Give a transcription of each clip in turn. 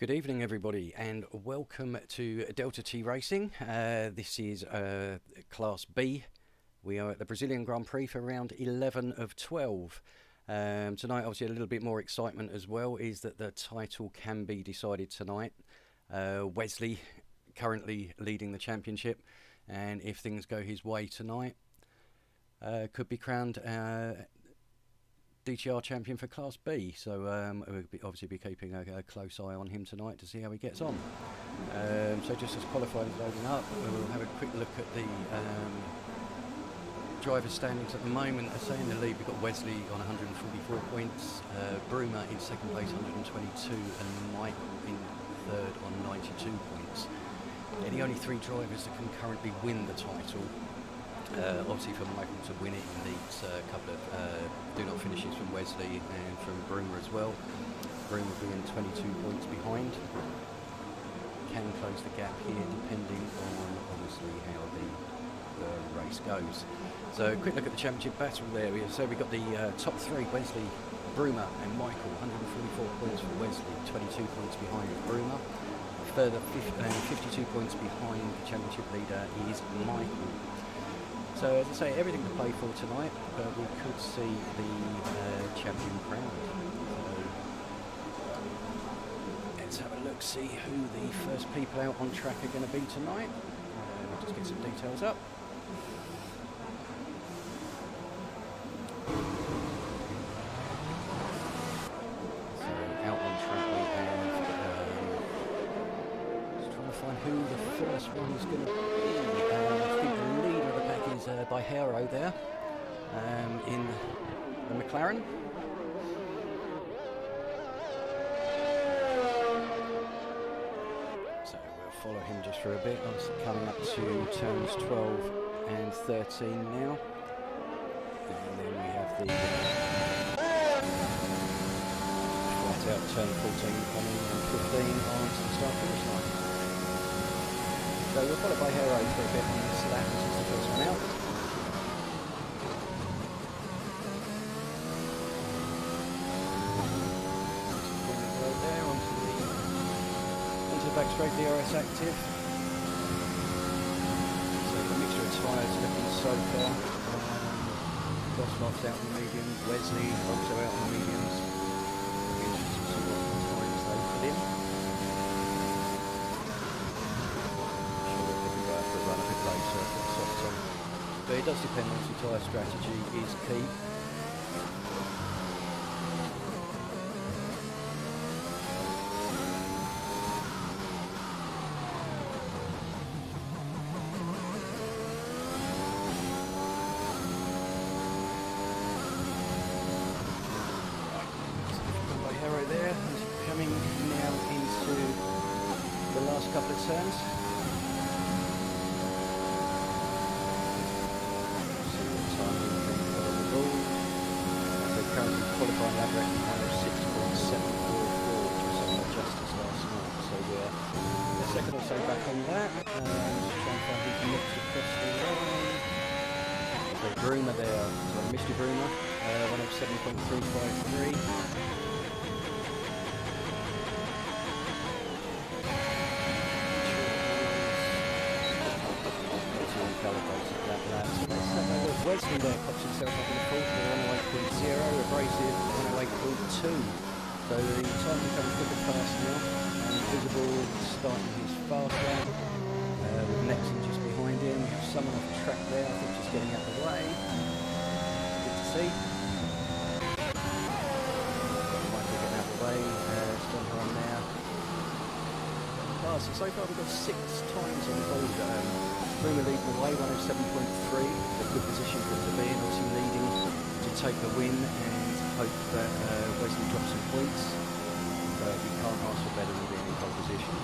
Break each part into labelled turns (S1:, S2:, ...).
S1: Good evening everybody and welcome to Delta T Racing. This is Class B. We are at the Brazilian Grand Prix for round 11 of 12. Tonight obviously a little bit more excitement as well is that the title can be decided tonight. Wesley currently leading the championship, and if things go his way tonight could be crowned DTR champion for Class B, so we'll obviously be keeping a close eye on him tonight to see how he gets on. So just as qualifying is loading up, we'll have a quick look at the driver standings at the moment. I say in the lead we've got Wesley on 144 points, Bruma in second place 122, and Michael in third on 92 points. They're the only three drivers that can currently win the title. Obviously for Michael to win it, he needs a couple of do not finishes from Wesley and from Bruma as well. Bruma being 22 points behind. Can close the gap here depending on obviously how the race goes. So a quick look at the championship battle there. So we've got the top three, Wesley, Bruma and Michael. 144 points for Wesley, 22 points behind Bruma. Further 52 points behind the championship leader is Michael. So as I say, everything to play for tonight, but we could see the champion crowned. So let's have a look, see who the first people out on track are going to be tonight. We'll just get some details up. So out on track we have, just trying to find who the first one is going to be. I think the leader of the pack is by Hero there in the McLaren. So we'll follow him just for a bit. Obviously coming up to turns 12 and 13 now. And then we have the flat out turn 14 coming and 15 on to the start finish line. So we'll follow by Hero for a bit on this lap. This is the first one out. There onto the back straight, DRS active. So the mixture of tyres looking so far. Crosslock's out on the mediums. Wesley also out on the mediums. It'll be interesting to see what times they put in. Run a bit later, soft on. But it does depend on the tyre strategy is key. By Hero there, he's coming now into the last couple of turns. Currently qualifying lap record 6.744, which was just as last night. So we're a second or so back on that. Try and find who's next across the line. So Bruma there, so Mr. Bruma, 107.353. Wesley there pops himself up in the fourth with 108.0, abrasive 108.2. So the time becomes quick and fast now. And Visible starting his fast lap with Nexon just behind him. We have someone off track there, I think just getting out of the way. Good to see. Michael getting out of the way, still on now. So far we've got 6 times on the board. Bruma leading the way, 107.3, a good position for him to be in, obviously leading to take the win and hope that Wesley drops some points, but you can't ask for better than being in pole position.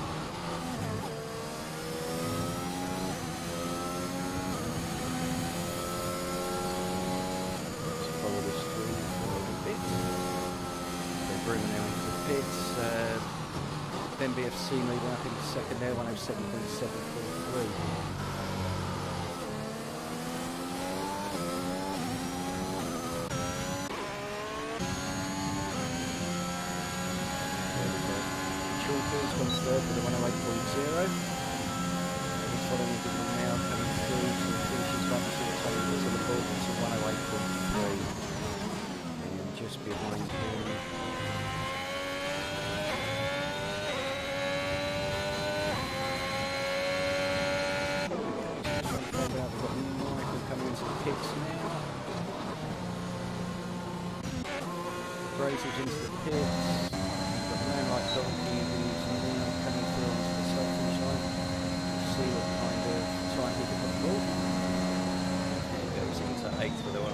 S1: Let's follow this through for a bit. So Bruma now into the pits. Then BFC leading up in the second there, 107.743. the 108.0. He's following the good one now, coming through to the finishing spot. You see the time is on the board. It's a 108.3. And just behind him, coming into the pits now. Brazos into the pits. We've got a man like Donkey who's now coming through onto the start finish line. We'll see what kind of time he can put the ball. There he goes into 8th with a 108.2.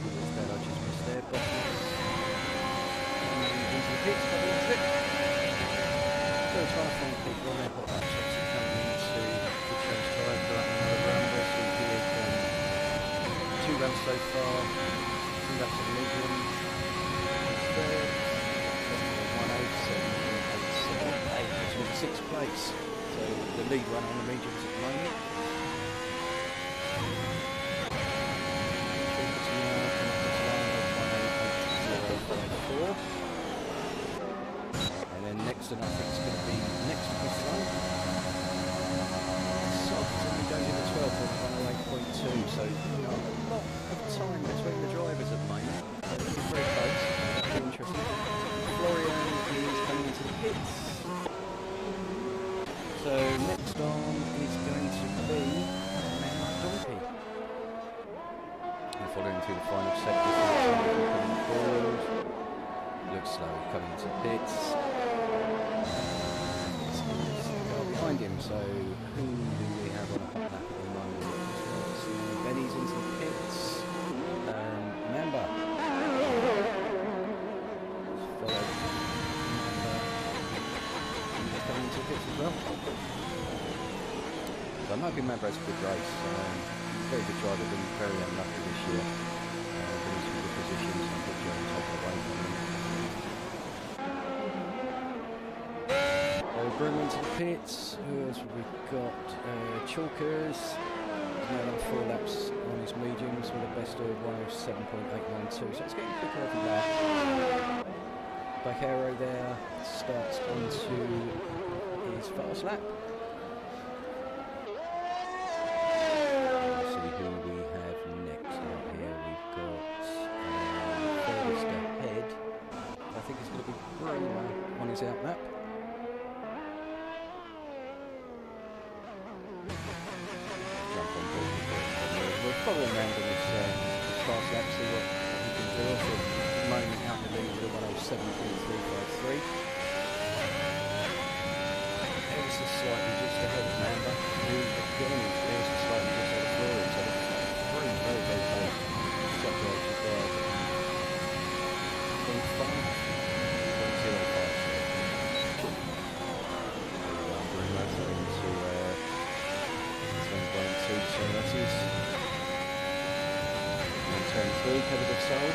S1: Who was that I just missed there? Bottas. Into the pits, but into it. Still trying to find people on their hot laps. Obviously coming into the change tyre, go up another round. We'll see here from 2 rounds so far. 2 laps of the medium. Third. 107.8. Which is 6th place. So the lead runner on the mediums at the moment. And then next and I think it's going to be next to this one. Soft only goes into 12th with 108.2, so not a lot of time between the drivers at the moment. So it's very close, that'll be interesting. Florian is coming into the pits. So next on is going to be man like Donkey. And following through the final sector, coming forward. Looks slow coming into the pits. Behind him, so who do we have on a hot lap at the moment? Benny's into the pits. Member. Followed. He's coming into the pits as well. So I'm hoping Member has a good race. Very good driver, been very unlucky this year. Been in some good positions and good on top of the way from him. Broom into the pits. Who else have we got? Chalkers. He's now done 4 laps on his mediums with a best of 107.892. So it's getting quicker every lap. Back arrow there starts onto his fast lap. Let's see who we have next out here. We've got furthest ahead. I think it's going to be Broom on his out lap. Follow him around on this fast lap, see what he can do. Also, at the moment out in the lead with a 107.353. Ever so slightly just ahead of Mamba, who again is ever so slightly just ahead of Florian. So it's very, very, very close. Separated there. 0.05. So that is turn 3, covered of soul.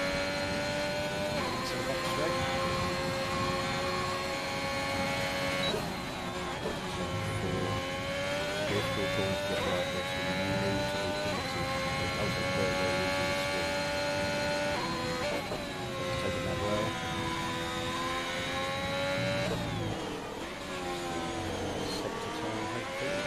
S1: So back straight. Difficult to get right this one. You need to be connected. Also very, very easy to swim. Taking that well. Sector time, hopefully.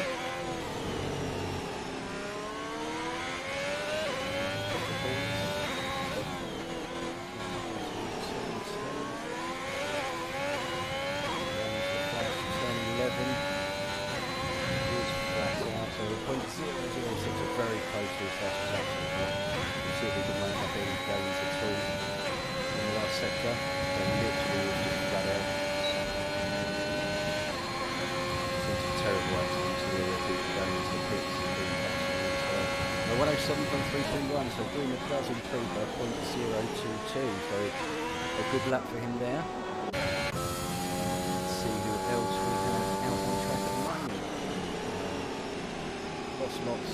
S1: Very close to his fastest lap so far. We'll see if we can make up any gains at all in the last sector. So literally was just flat out. Seems a terrible accident to the people going into the pits and being absolutely 107.331, so Bruno does improve by 0.022, so a good lap for him there. Let's see who else we have out on track at the moment. Lots.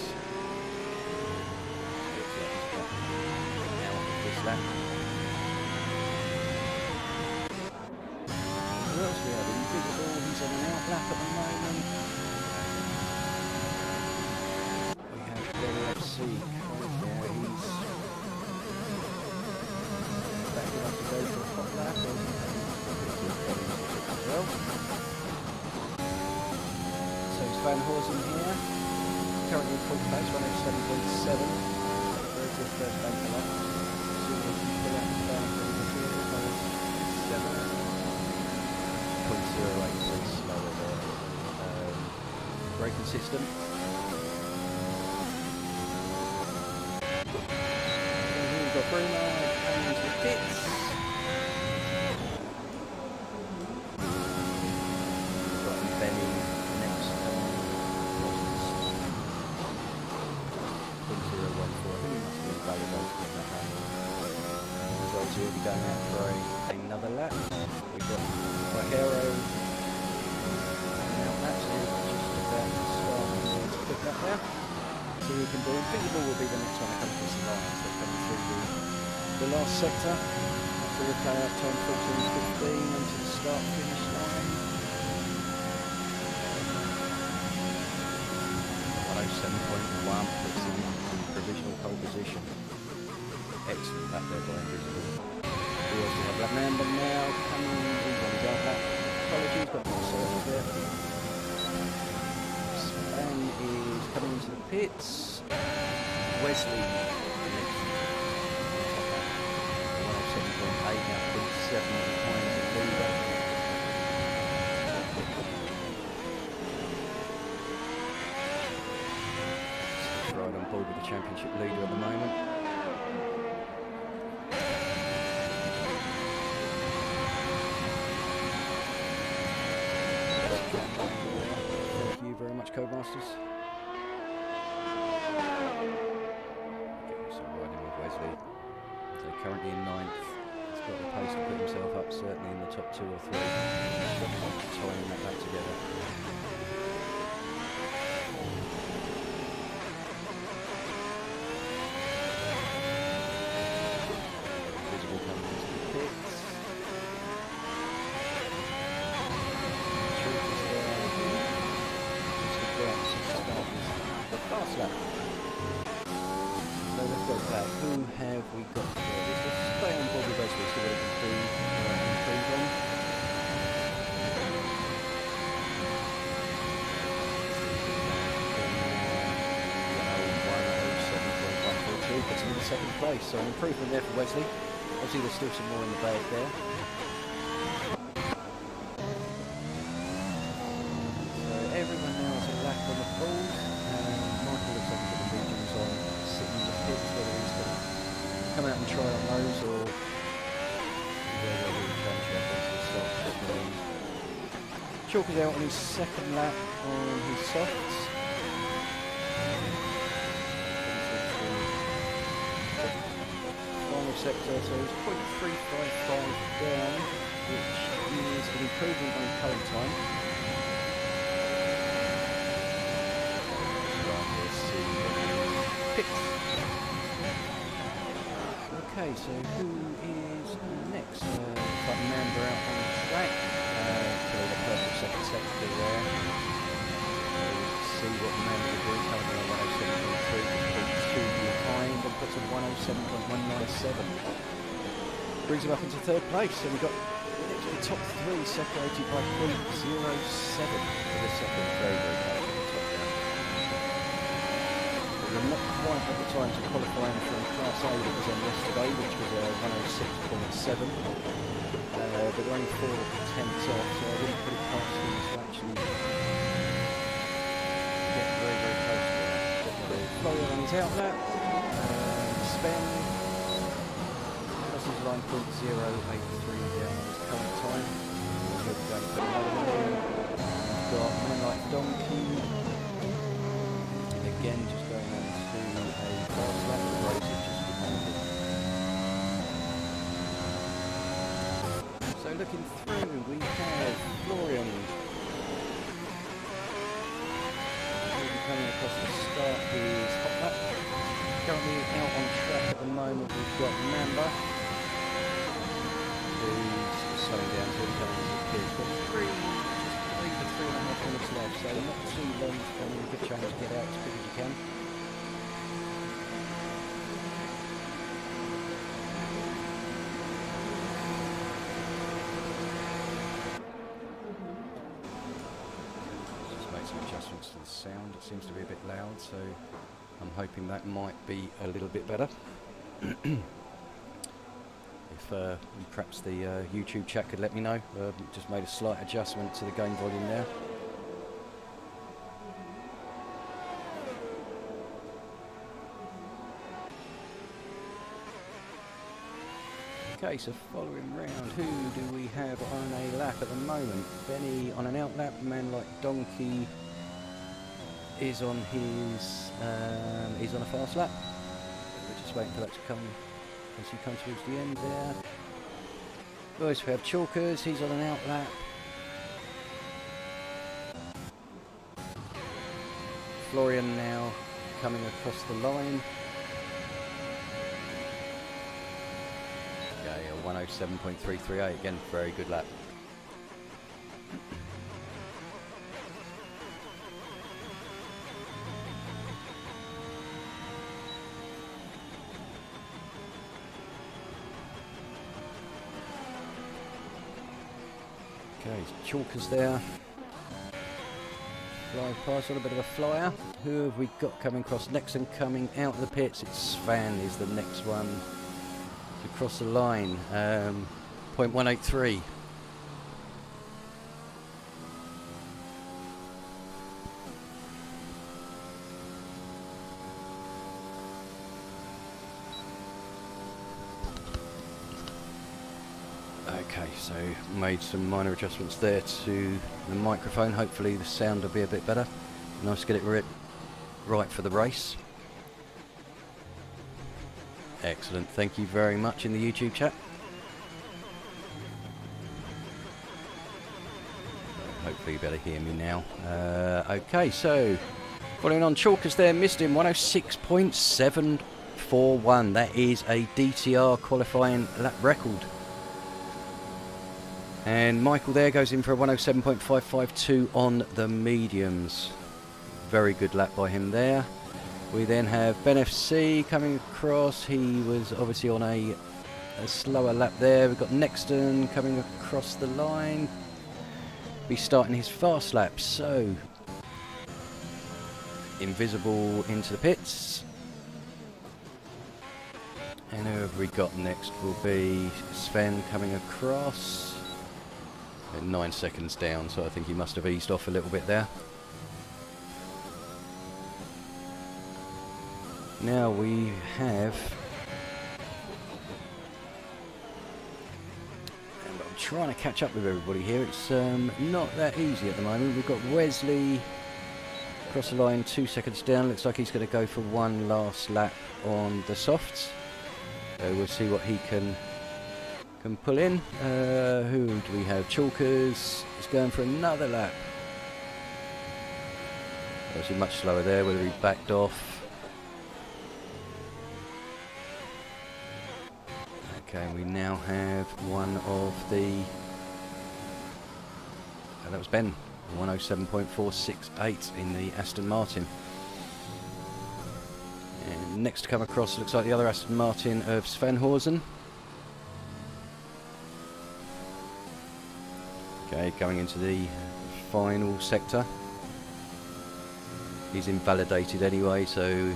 S1: Who else we have? Invisible, he's on an out lap at the moment. We have LFC there, he's backing up to go for a hot lap. well. So it's Van Horsen here, currently in fourth place, 107.7. Very good first bank lap. See if we can pull out the down for the field, 0.08 slower there. Very consistent. We've got Bruno coming into the pits. We've got Benny next. 0.014. I think he must be available in that lap. So he'll be going out for another lap. We've got Bajero out that, so he's just about to start to pick that now. So we can do Invisible will be the next one to come across the line, so coming through the last sector. After we play out time 14.15 into the start finish line. 107.1 puts him in provisional pole position. Excellent lap there by Invisible. We also have Black Mamba now coming in on his own lap. Apologies, got more service there. Span is coming into the pits. Wesley next. 107.8 now, 0.7 behind the leader. He's right on board with the championship leader at the moment. Thank you very much, Codemasters. So riding with Wesley. So currently in 9th. He's got the pace to put himself up, certainly in the top 2 or 3. Tying that back together. Visible coming into the pits. The fast lap. So let's go back. Who have we got there? Let's stay on board with Wesley, see what we can improve on. Puts him in the second place, so an improvement there for Wesley. Obviously there's still some more in the bag there. So everyone now has a lap on the board. Michael looks like he's got the mediums on, sitting in the pits, whether he's going to come out and try on those or whether he'll change back into the soft. Chalk is out on his second lap on his softs. Sector, so it's 0.355 down, which is an improvement on his current time. Okay, so who is next? Got Mamba out on the track. Probably the perfect second sector there. See what Mamba will do, currently on 107.3, 2 behind, and puts on 107.197. Brings him up into third place, so we've got the top 3 separated by 0.07 for the second, very, very close to the top down. We're not quite at the times of qualifying from Class A that was on yesterday, which was 106.7, but we're only 4 tenths off, so I wouldn't put it past them to actually get very, very close to that. Florian on his outlet, Sven, crosses line 0.083 down on his current time. We're going to put another one in. We've got Moonlight Donkey, again just going on to a fast lap with Rosie just behind him. So looking through, we have Florian coming across the start is Hot Lap. Currently out on track at the moment, we've got Mamba, who's slowing down to coming into the pits. Got 3 to 3.5 minutes left, so not too long to come in, get trying to get out as quick as you can. adjustments to the sound. It seems to be a bit loud, so I'm hoping that might be a little bit better. If perhaps the YouTube chat could let me know. Just made a slight adjustment to the game volume there. Okay, so following round, who do we have on a lap at the moment? Benny on an out lap, man like Donkey is on his, he's on a fast lap. We're just waiting for that to come as he comes towards the end there. Boys, we have Chalkers, he's on an out lap. Florian now coming across the line. Okay, a 107.338, again, very good lap. Okay, Chalkers there. Fly past, a little bit of a flyer. Who have we got coming across next and coming out of the pits? It's Sven is the next one to cross the line. 0.183. Okay, so made some minor adjustments there to the microphone. Hopefully the sound will be a bit better. Nice to get it right for the race. Excellent, thank you very much in the YouTube chat. Hopefully you better hear me now. Okay, so following on, Chalkers there, missed him, 106.741. That is a DTR qualifying lap record. And Michael there goes in for a 107.552 on the mediums. Very good lap by him there. We then have Ben FC coming across. He was obviously on a slower lap there. We've got Nexton coming across the line. Be starting his fast lap. So, Invisible into the pits. And who have we got next will be Sven coming across. 9 seconds down, so I think he must have eased off a little bit there. Now we have, and I'm trying to catch up with everybody here. It's not that easy at the moment. We've got Wesley across the line, 2 seconds down. Looks like he's going to go for one last lap on the softs. So we'll see what he can pull in. Who do we have? Chalkers is going for another lap. Obviously much slower there, whether he backed off. Okay, we now have one of the... that was Ben, 107.468 in the Aston Martin. And next to come across looks like the other Aston Martin of Svanhorsen. Okay, going into the final sector. He's invalidated anyway, so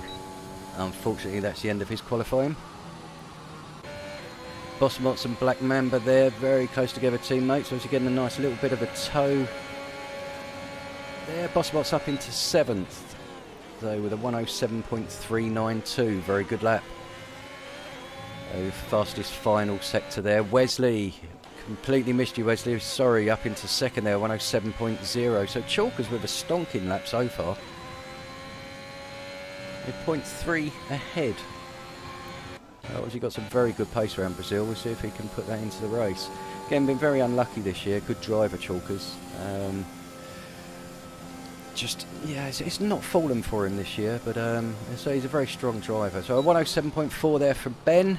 S1: unfortunately that's the end of his qualifying. Bossmots and Black Mamba there, very close together teammates. So he's getting a nice little bit of a tow there. Bossmots up into 7th, though, with a 107.392. Very good lap. Fastest final sector there. Wesley. Completely missed you, Wesley. Sorry, up into 2nd there, 107.0. So Chalkers with a stonking lap so far. 0.3 ahead. Obviously got some very good pace around Brazil. We'll see if he can put that into the race. Again, been very unlucky this year. Good driver, Chalkers. Just, yeah, it's not fallen for him this year, but so he's a very strong driver. So a 107.4 there for Ben.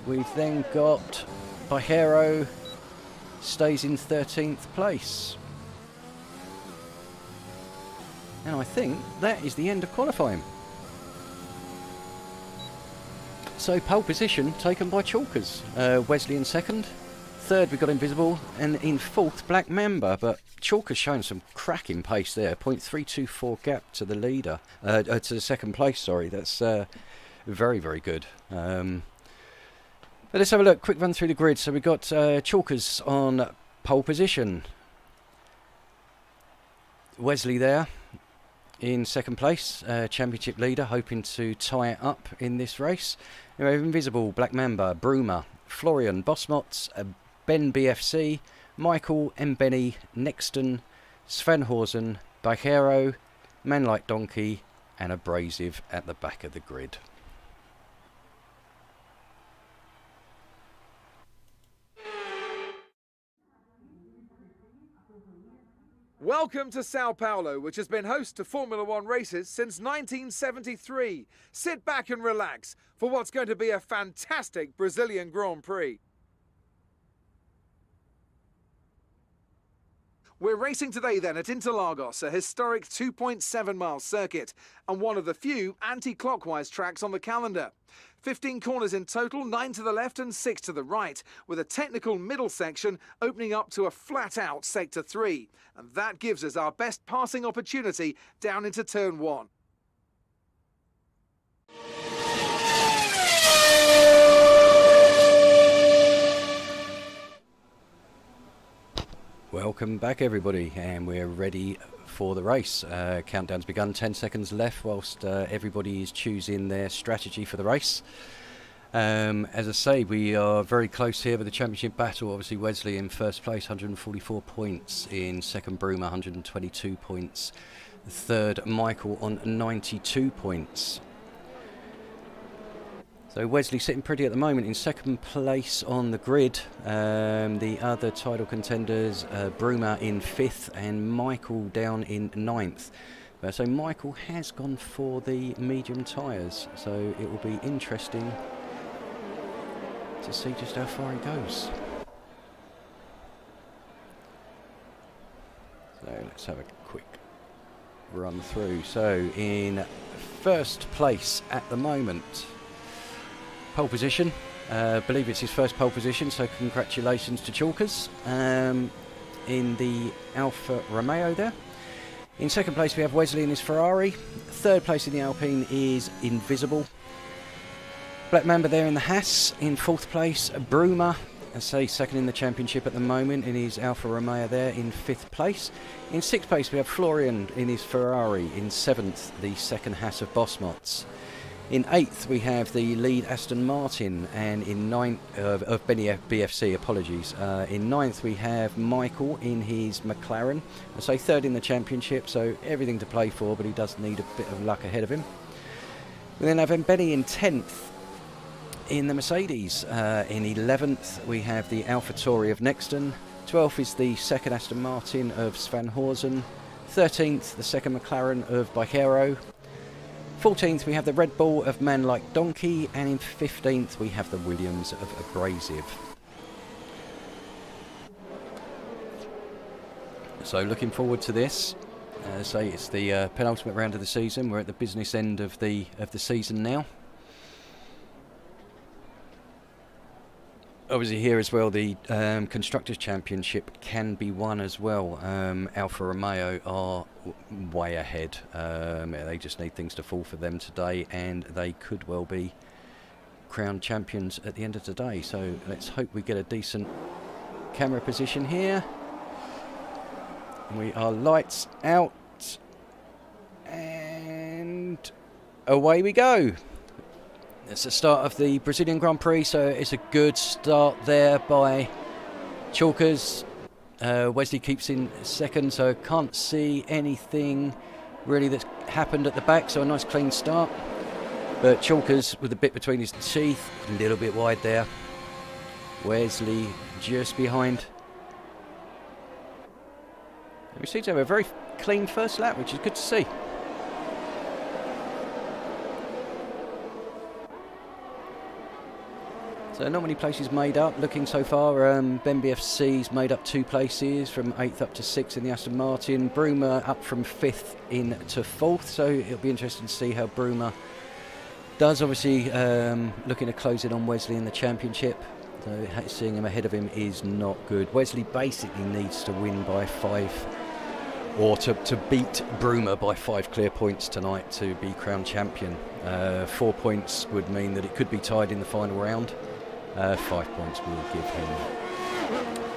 S1: We've then got Bajero. Stays in 13th place. And I think that is the end of qualifying. So pole position taken by Chalkers. Wesley in 2nd, Third, we got Invisible, and in fourth, Black Mamba. But Chalker's shown some cracking pace there. 0.324 gap to the leader, to the second place. Sorry, that's very, very good. But let's have a look. Quick run through the grid. So we've got Chalker's on pole position. Wesley there in second place, championship leader, hoping to tie it up in this race. We have Invisible, Black Mamba, Bruma, Florian, Bosmots, Ben BFC, Michael, Mbeni, Nexton, Sven Horsen, Bajero, Man Like Donkey, and Abrasive at the back of the grid.
S2: Welcome to Sao Paulo, which has been host to Formula One races since 1973. Sit back and relax for what's going to be a fantastic Brazilian Grand Prix. We're racing today then at Interlagos, a historic 2.7-mile circuit and one of the few anti-clockwise tracks on the calendar. 15 corners in total, 9 to the left and 6 to the right, with a technical middle section opening up to a flat-out Sector 3. And that gives us our best passing opportunity down into Turn 1.
S1: Welcome back, everybody, and we're ready for the race. Countdown's begun, 10 seconds left whilst everybody is choosing their strategy for the race. As I say, we are very close here with the championship battle. Obviously, Wesley in first place, 144 points. In second, Bruma, 122 points. Third, Michael on 92 points. So Wesley sitting pretty at the moment in second place on the grid. The other title contenders, Bruma in fifth and Michael down in ninth. So Michael has gone for the medium tyres, so it will be interesting to see just how far he goes. So let's have a quick run through. So in first place at the moment, pole position, believe it's his first pole position, so congratulations to Chalkers in the Alfa Romeo there. In second place we have Wesley in his Ferrari. Third place in the Alpine is Invisible. Black Mamba there in the Haas. In fourth place, Bruma, I say second in the championship at the moment in his Alfa Romeo there in fifth place. In sixth place we have Florian in his Ferrari. In seventh, the second Haas of Bosmots. In eighth, we have the lead Aston Martin, and in ninth of Benny BFC. Apologies. In ninth, we have Michael in his McLaren. I say third in the championship, so everything to play for, but he does need a bit of luck ahead of him. We then have Benny in 10th in the Mercedes. In 11th, we have the AlphaTauri of Nexton. 12th is the second Aston Martin of Sven Horsen. 13th, the second McLaren of Bajero. 14th, we have the Red Bull of Man Like Donkey, and in 15th, we have the Williams of Abrasive. So, looking forward to this. Say it's the penultimate round of the season. We're at the business end of the season now. Obviously, here as well, the Constructors' Championship can be won as well. Alfa Romeo are way ahead. They just need things to fall for them today, and they could well be crowned champions at the end of the day. So let's hope we get a decent camera position here. We are lights out, and away we go. It's the start of the Brazilian Grand Prix, so it's a good start there by Chalkers. Wesley keeps in second, so can't see anything really that's happened at the back, so a nice clean start. But Chalkers with a bit between his teeth, a little bit wide there. Wesley just behind. We seem to have a very clean first lap, which is good to see. So not many places made up. Looking so far, Ben BFC's made up 2 places, from 8th up to 6th in the Aston Martin. Bruma up from 5th in to 4th, so it'll be interesting to see how Bruma does. Obviously looking to close in on Wesley in the championship. So seeing him ahead of him is not good. Wesley basically needs to win by 5, or to beat Bruma by 5 clear points tonight to be crowned champion. 4 points would mean that it could be tied in the final round. 5 points will give him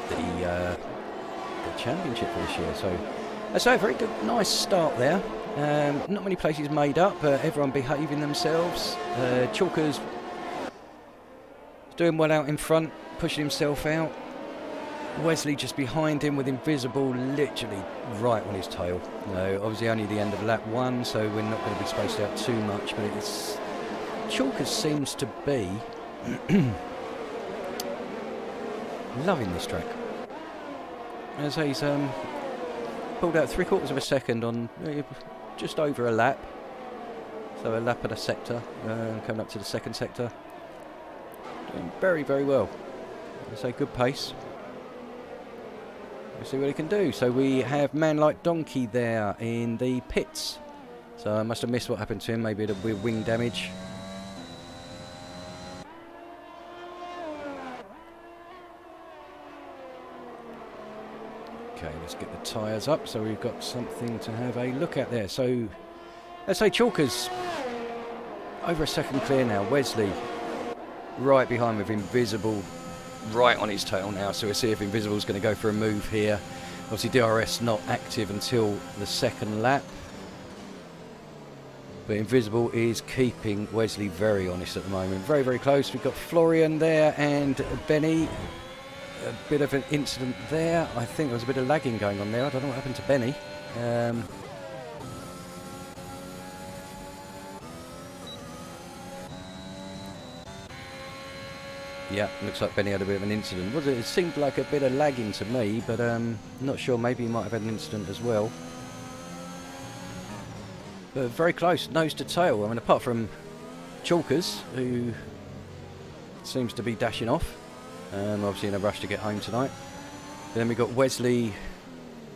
S1: the championship for this year. So a very good, nice start there. Not many places made up, but everyone behaving themselves. Chalker's doing well out in front, pushing himself out. Wesley just behind him with Invisible literally right on his tail. Obviously only the end of lap 1, so we're not going to be spaced out too much, but it's Chalker seems to be loving this track. As he's pulled out 3/4 of a second on just over a lap. So a lap and a sector, coming up to the second sector. Doing very, very well. I say good pace. We'll see what he can do. So we have Man Like Donkey there in the pits. So I must have missed what happened to him. Maybe a weird wing damage. Okay, let's get the tyres up so we've got something to have a look at there. So let's say Chalker's over a second clear now. Wesley right behind with Invisible right on his tail now, so we'll see if Invisible's going to go for a move here. Obviously DRS not active until the second lap, but Invisible is keeping Wesley very honest at the moment. Very, very close. We've got Florian there and Benny. A bit of an incident there. I think there was a bit of lagging going on there. I don't know what happened to Benny. Yeah, looks like Benny had a bit of an incident. It seemed like a bit of lagging to me, but not sure. Maybe he might have had an incident as well. But very close, nose to tail. I mean, apart from Chalkers, who seems to be dashing off. Obviously in a rush to get home tonight. But then we've got Wesley,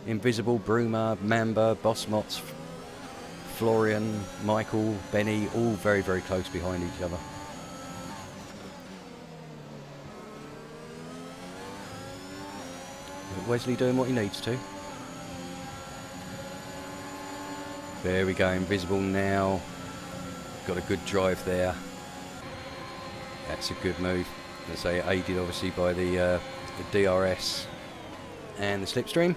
S1: Invisible, Bruma, Mamba, Bossmots, Florian, Michael, Benny, all very, very close behind each other. Wesley doing what he needs to. There we go, Invisible now. Got a good drive there. That's a good move. Let's say aided obviously by the DRS and the slipstream.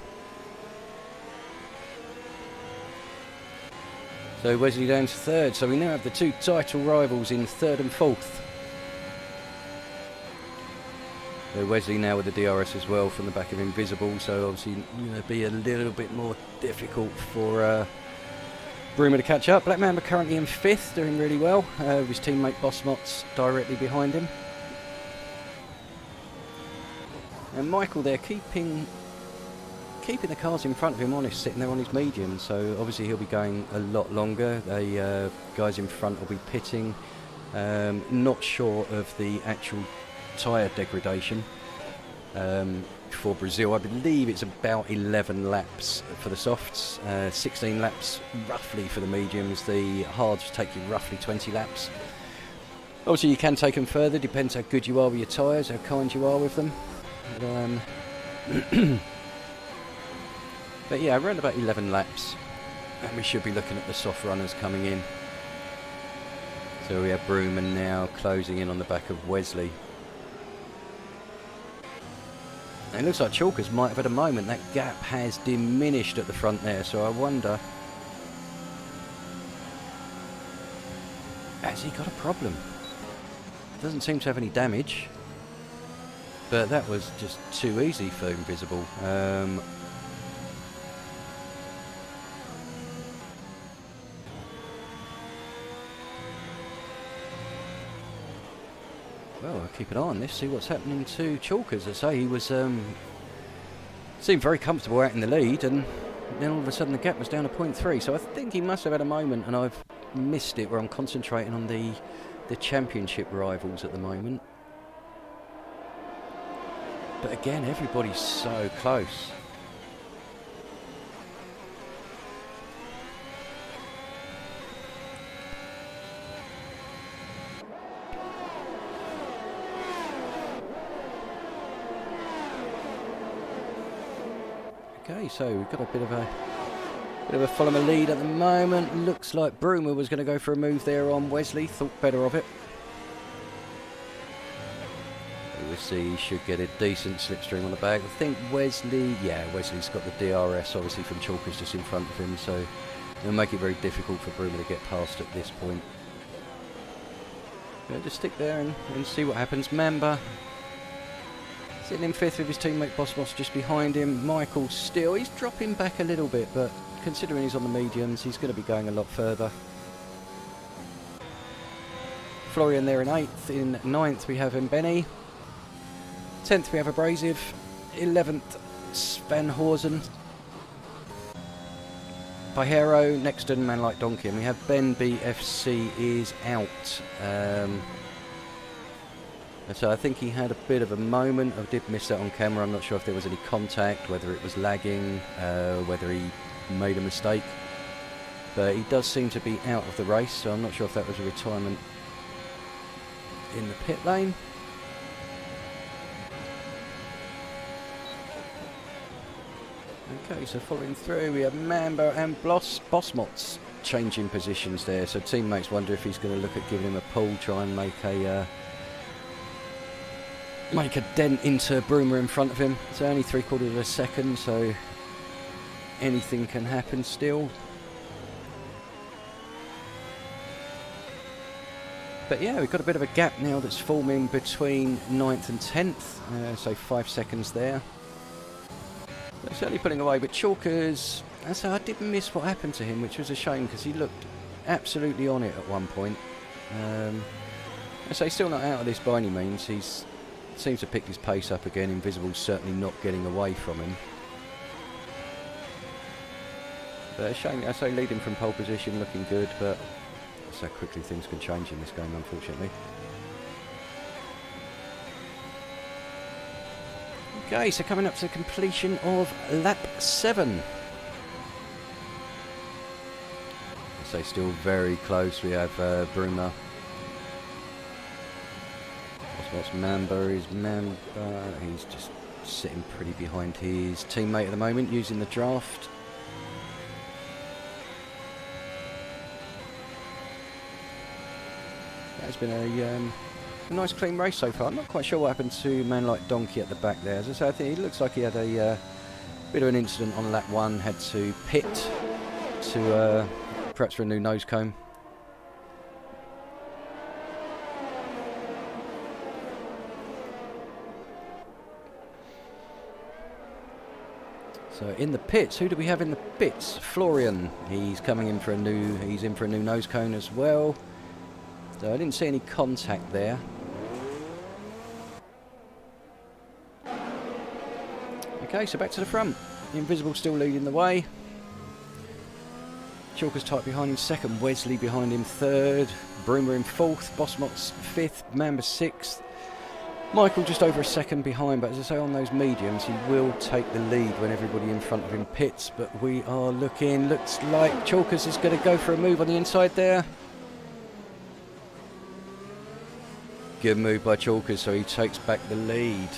S1: So Wesley down to third. So we now have the two title rivals in third and fourth. So Wesley now with the DRS as well from the back of Invisible, so obviously be a little bit more difficult for Bruma to catch up. Black Mamba currently in fifth, doing really well, with his teammate Bossmots directly behind him. And Michael there keeping the cars in front of him honest, sitting there on his medium, so obviously he'll be going a lot longer. The guys in front will be pitting. Not sure of the actual tyre degradation for Brazil. I believe it's about 11 laps for the softs, 16 laps roughly for the mediums. The hards take you roughly 20 laps. Obviously you can take them further, depends how good you are with your tyres, how kind you are with them. But yeah, around about 11 laps, and we should be looking at the soft runners coming in. So we have Bruma now closing in on the back of Wesley. And it looks like Chalkers might have had a moment. That gap has diminished at the front there, so I wonder, has he got a problem? Doesn't seem to have any damage, but that was just too easy for Invisible. Well, I'll keep an eye on this, see what's happening to Chalkers. As I say, he was seemed very comfortable out in the lead, and then all of a sudden the gap was down to 0.3. So I think he must have had a moment, and I've missed it, where I'm concentrating on the championship rivals at the moment. But again, everybody's so close. Okay, so we've got a bit of a follow lead at the moment. Looks like Broomer was going to go for a move there on Wesley. Thought better of it. We'll see, he should get a decent slipstream on the back. I think Wesley's got the DRS obviously from Chalkers just in front of him, so it'll make it very difficult for Broomer to get past at this point. Yeah, just stick there and see what happens. Mamba sitting in 5th with his teammate Bosmos just behind him. Michael still, he's dropping back a little bit, but considering he's on the mediums, he's going to be going a lot further. Florian there in 8th. In 9th we have Mbeni. 10th we have Abrasive. 11th Sven Horsen. Pajero, Nexton, Man Like Donkey. And we have Ben BFC is out. So I think he had a bit of a moment. I did miss that on camera. I'm not sure if there was any contact, whether it was lagging, whether he made a mistake. But he does seem to be out of the race, so I'm not sure if that was a retirement in the pit lane. Okay, so following through, we have Mambo and Bosmots changing positions there. So teammates wonder if he's going to look at giving him a pull, try and make a dent into Broomer in front of him. It's only 3/4 of a second, so anything can happen still. But yeah, we've got a bit of a gap now that's forming between 9th and 10th, so 5 seconds there. They're certainly pulling away, but Chalkers, so I did miss what happened to him, which was a shame because he looked absolutely on it at one point. So he's still not out of this by any means. He seems to pick his pace up again. Invisible's certainly not getting away from him. But a shame, I say leading from pole position, looking good, but so quickly things can change in this game, unfortunately. Okay, so coming up to the completion of lap 7. So still very close. We have Broomer. What's Mamba? Is Mamba? He's just sitting pretty behind his teammate at the moment, using the draft. It's been a nice clean race so far. I'm not quite sure what happened to Man Like Donkey at the back there. As I say, I think it looks like he had a bit of an incident on lap 1, had to pit to perhaps for a new nose cone. So in the pits, who do we have in the pits? Florian. He's coming in for a new. He's in for a new nose cone as well. So I didn't see any contact there. Okay, so back to the front. Invisible still leading the way. Chalkers tight behind him 2nd. Wesley behind him 3rd. Broomer in 4th. Bosmots 5th. Mamba 6th. Michael just over a 2nd behind, but as I say, on those mediums, he will take the lead when everybody in front of him pits. But we are looking, looks like Chalkers is going to go for a move on the inside there. Good move by Chalkers, so he takes back the lead.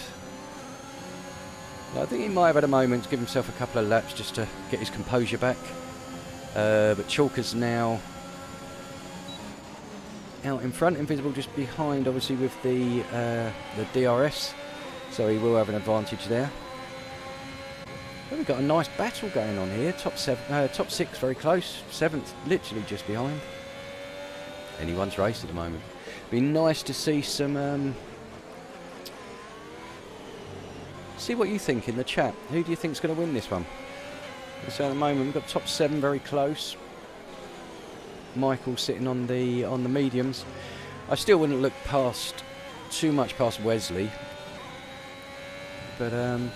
S1: I think he might have had a moment to give himself a couple of laps just to get his composure back. But Chalkers now out in front, Invisible just behind, obviously with the DRS, so he will have an advantage there. Well, we've got a nice battle going on here. Top 6 very close, 7th literally just behind. Anyone's race at the moment. Be nice to see some. See what you think in the chat. Who do you think is going to win this one? So at the moment we've got top 7 very close. Michael sitting on the mediums. I still wouldn't look too much past Wesley, but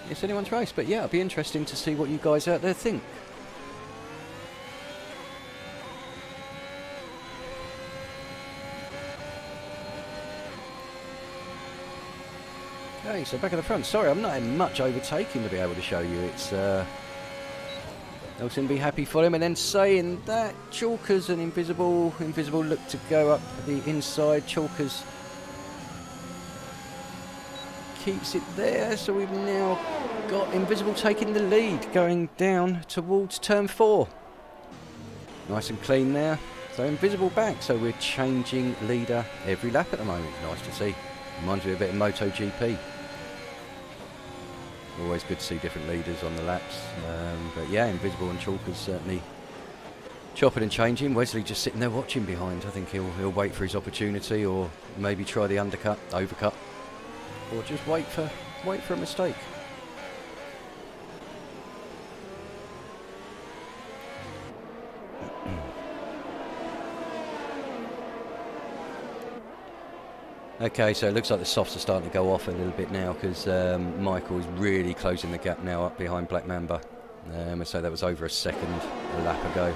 S1: it's anyone's race. But yeah, it'll be interesting to see what you guys out there think. Okay, so back at the front. Sorry, I'm not having much overtaking to be able to show you. It's they'll soon be happy for him. And then saying that, Chalkers and Invisible look to go up the inside. Chalkers keeps it there, so we've now got Invisible taking the lead, going down towards turn 4. Nice and clean there. So Invisible back, so we're changing leader every lap at the moment. Nice to see. Reminds me a bit of MotoGP. Always good to see different leaders on the laps. But yeah, Invisible and Chalkers certainly chopping and changing. Wesley just sitting there watching behind. I think he'll wait for his opportunity, or maybe try the overcut, or just wait for a mistake. Okay, so it looks like the softs are starting to go off a little bit now, because Michael is really closing the gap now up behind Black Mamba. So that was over a second a lap ago.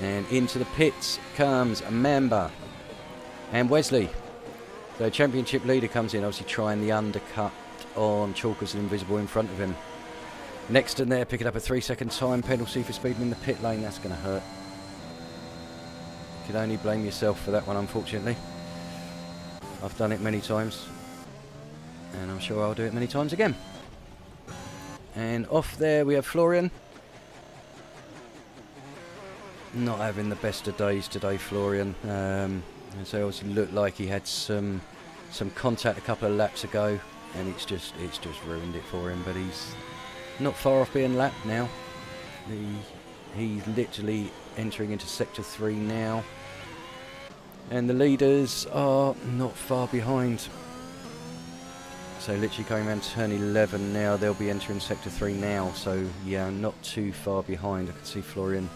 S1: And into the pits comes Mamba and Wesley. So championship leader comes in, obviously trying the undercut on Chalkers and Invisible in front of him. Next in there, picking up a 3-second time penalty for speeding in the pit lane. That's going to hurt. You can only blame yourself for that one, unfortunately. I've done it many times, and I'm sure I'll do it many times again. And off there we have Florian. Not having the best of days today, Florian. And so it obviously looked like he had some contact a couple of laps ago, and it's just ruined it for him. But he's not far off being lapped now. He's literally entering into sector 3 now, and the leaders are not far behind. So literally going around turn 11 now, they'll be entering sector 3 now. So yeah, not too far behind. I can see Florian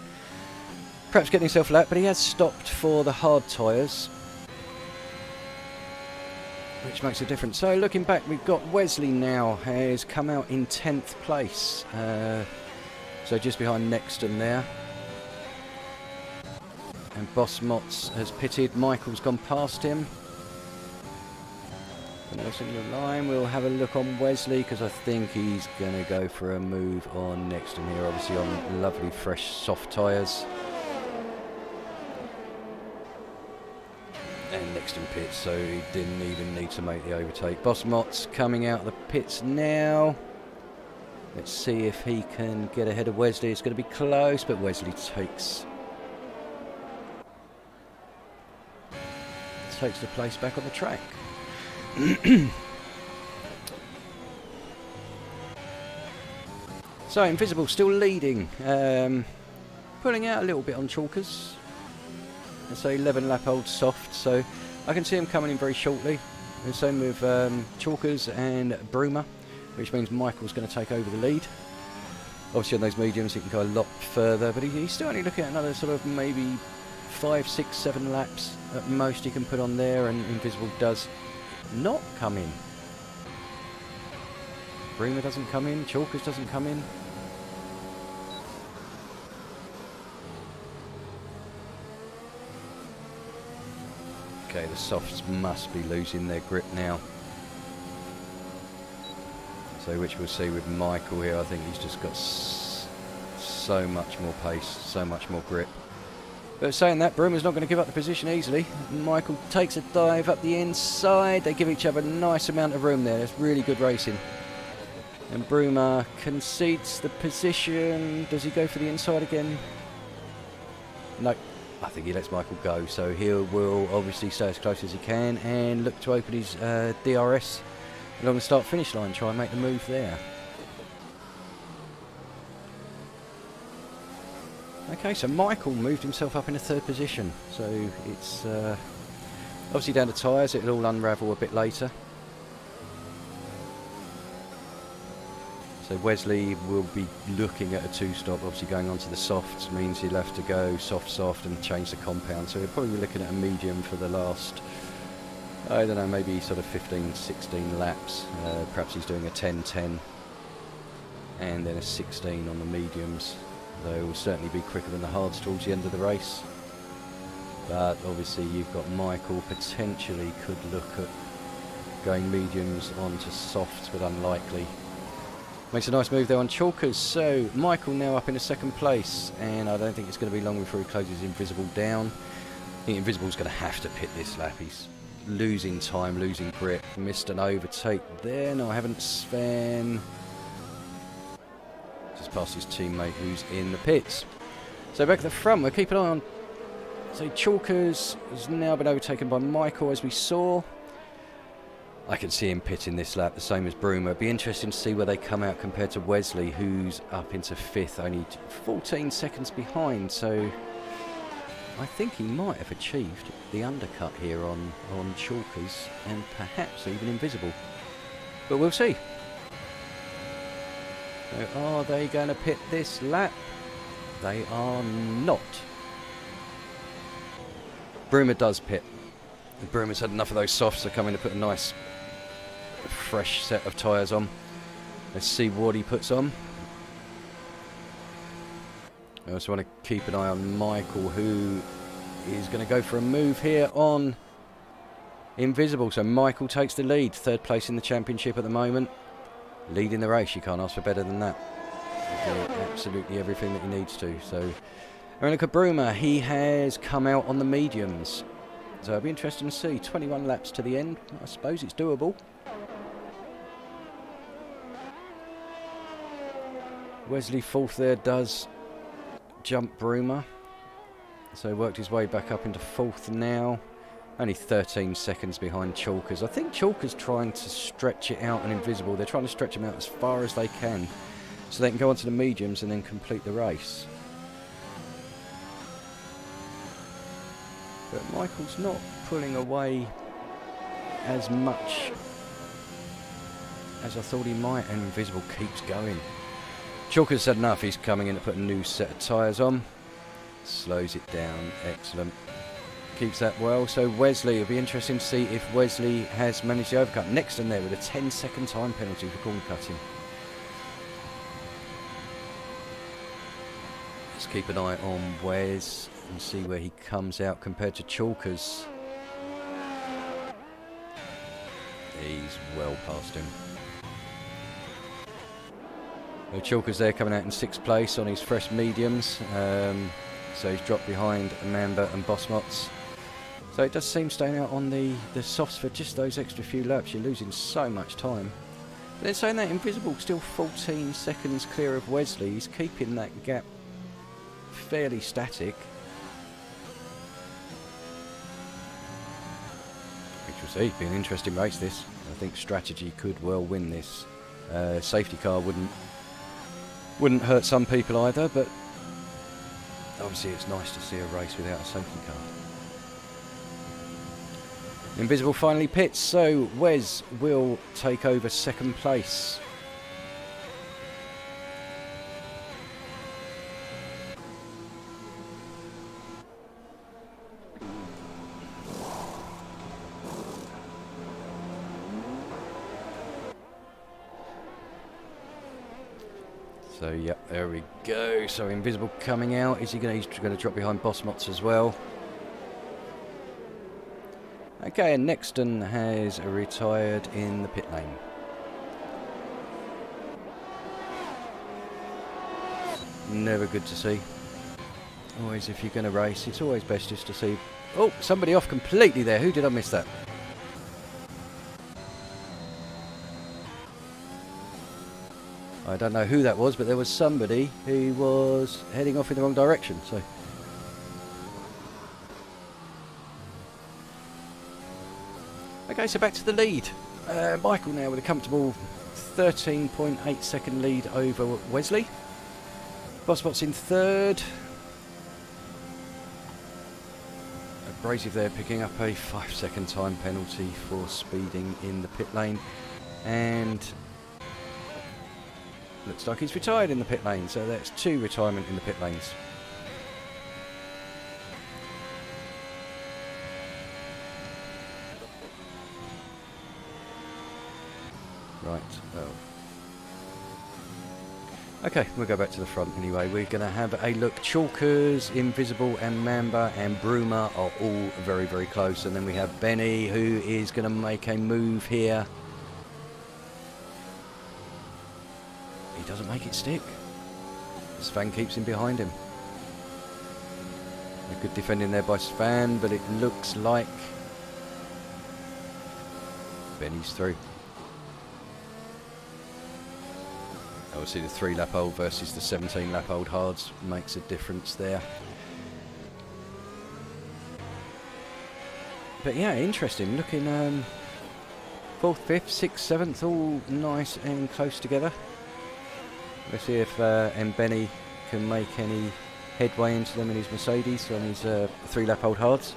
S1: perhaps getting himself lapped, but he has stopped for the hard tyres, which makes a difference. So looking back, we've got Wesley now has come out in 10th place. So just behind Nexton there. And Boss Motts has pitted. Michael's gone past him. And else in the line, we'll have a look on Wesley, because I think he's going to go for a move on Nexton here, obviously on lovely fresh soft tyres. And Nexton pits, so he didn't even need to make the overtake. Boss Motts coming out of the pits now. Let's see if he can get ahead of Wesley. It's going to be close, but Wesley takes the place back on the track. So Invisible still leading, pulling out a little bit on Chalkers. It's a 11 lap old soft, so I can see him coming in very shortly. And same with Chalkers and Bruma, which means Michael's going to take over the lead. Obviously on those mediums he can go a lot further, but he's still only looking at another sort of maybe 5, 6, 7 laps at most he can put on there, and Invisible does not come in. Bruma doesn't come in, Chalkers doesn't come in. Okay, the softs must be losing their grip now. So which we'll see with Michael here. I think he's just got so much more pace, so much more grip. But saying that, Bruma's not going to give up the position easily. Michael takes a dive up the inside. They give each other a nice amount of room there. It's really good racing. And Bruma concedes the position. Does he go for the inside again? No. I think he lets Michael go, so he will obviously stay as close as he can and look to open his DRS along the start-finish line, try and make the move there. Okay, so Michael moved himself up in a 3rd position, so it's obviously down to tyres. It'll all unravel a bit later. So Wesley will be looking at a 2-stop, obviously going onto the softs means he'll have to go soft and change the compound. So he'll probably be looking at a medium for the last, I don't know, maybe sort of 15, 16 laps. Perhaps he's doing a 10-10 and then a 16 on the mediums. They will certainly be quicker than the hards towards the end of the race. But obviously you've got Michael potentially could look at going mediums onto softs, but unlikely. Makes a nice move there on Chalkers. So Michael now up in a 2nd place, and I don't think it's going to be long before he closes Invisible down. I think Invisible's going to have to pit this lap. losing time, losing grip. Missed an overtake there. No, I haven't. Sven just past his teammate who's in the pits. So back at the front, we'll keep an eye on. So Chalkers has now been overtaken by Michael, as we saw. I can see him pitting this lap, the same as Bruma. It'd be interesting to see where they come out compared to Wesley, who's up into 5th, only 14 seconds behind. So I think he might have achieved the undercut here on Chalkers, and perhaps even Invisible. But we'll see. So are they going to pit this lap? They are not. Bruma does pit. Bruma's had enough of those softs, so coming to put a nice fresh set of tyres on. Let's see what he puts on. I also want to keep an eye on Michael, who is going to go for a move here on Invisible. So Michael takes the lead, 3rd place in the championship at the moment. Leading the race, you can't ask for better than that. He's doing absolutely everything that he needs to. So, and look at Bruma, he has come out on the mediums. So it'll be interesting to see. 21 laps to the end. I suppose it's doable. Wesley 4th there does jump Bruma. So worked his way back up into 4th now. Only 13 seconds behind Chalkers. I think Chalkers trying to stretch it out on Invisible. They're trying to stretch him out as far as they can, so they can go onto the mediums and then complete the race. But Michael's not pulling away as much as I thought he might, and Invisible keeps going. Chalkers said enough, he's coming in to put a new set of tyres on. Slows it down, excellent. Keeps that well. So Wesley, it'll be interesting to see if Wesley has managed to overcut. Next in there with a 10-second time penalty for corner cutting. Let's keep an eye on Wes and see where he comes out compared to Chalkers. He's well past him. Well, Chalkers there coming out in 6th place on his fresh mediums. So he's dropped behind Amanda and Bossmots. So it does seem staying out on the softs for just those extra few laps. You're losing so much time. But then saying that, Invisible still 14 seconds clear of Wesley. He's keeping that gap fairly static. Which we'll see. It'll be an interesting race, this. I think strategy could well win this. Safety car wouldn't hurt some people either, but obviously it's nice to see a race without a safety car. Invisible finally pits, so Wes will take over 2nd place. So yeah, there we go. So Invisible coming out. He's going to drop behind Bossmots as well. Okay, and Nexton has retired in the pit lane. Never good to see. Always, if you're going to race, it's always best just to see. Oh, somebody off completely there. Who did I miss that? I don't know who that was, but there was somebody who was heading off in the wrong direction. So. Okay, so back to the lead. Michael now with a comfortable 13.8 second lead over Wesley. Bossbot's in 3rd. Abrasive there picking up a 5-second time penalty for speeding in the pit lane. And looks like he's retired in the pit lane, so that's 2 retirement in the pit lanes. Right, well. Okay, we'll go back to the front anyway. We're going to have a look. Chalkers, Invisible and Mamba and Bruma are all very, very close. And then we have Benny, who is going to make a move here. He doesn't make it stick. Svan keeps him behind him. A good defending there by Svan, but it looks like Benny's through. Obviously the 3-lap old versus the 17-lap old hards makes a difference there. But yeah, interesting. Looking 4th, 5th, 6th, 7th, all nice and close together. Let's see if Benny can make any headway into them in his Mercedes on his 3-lap old hards.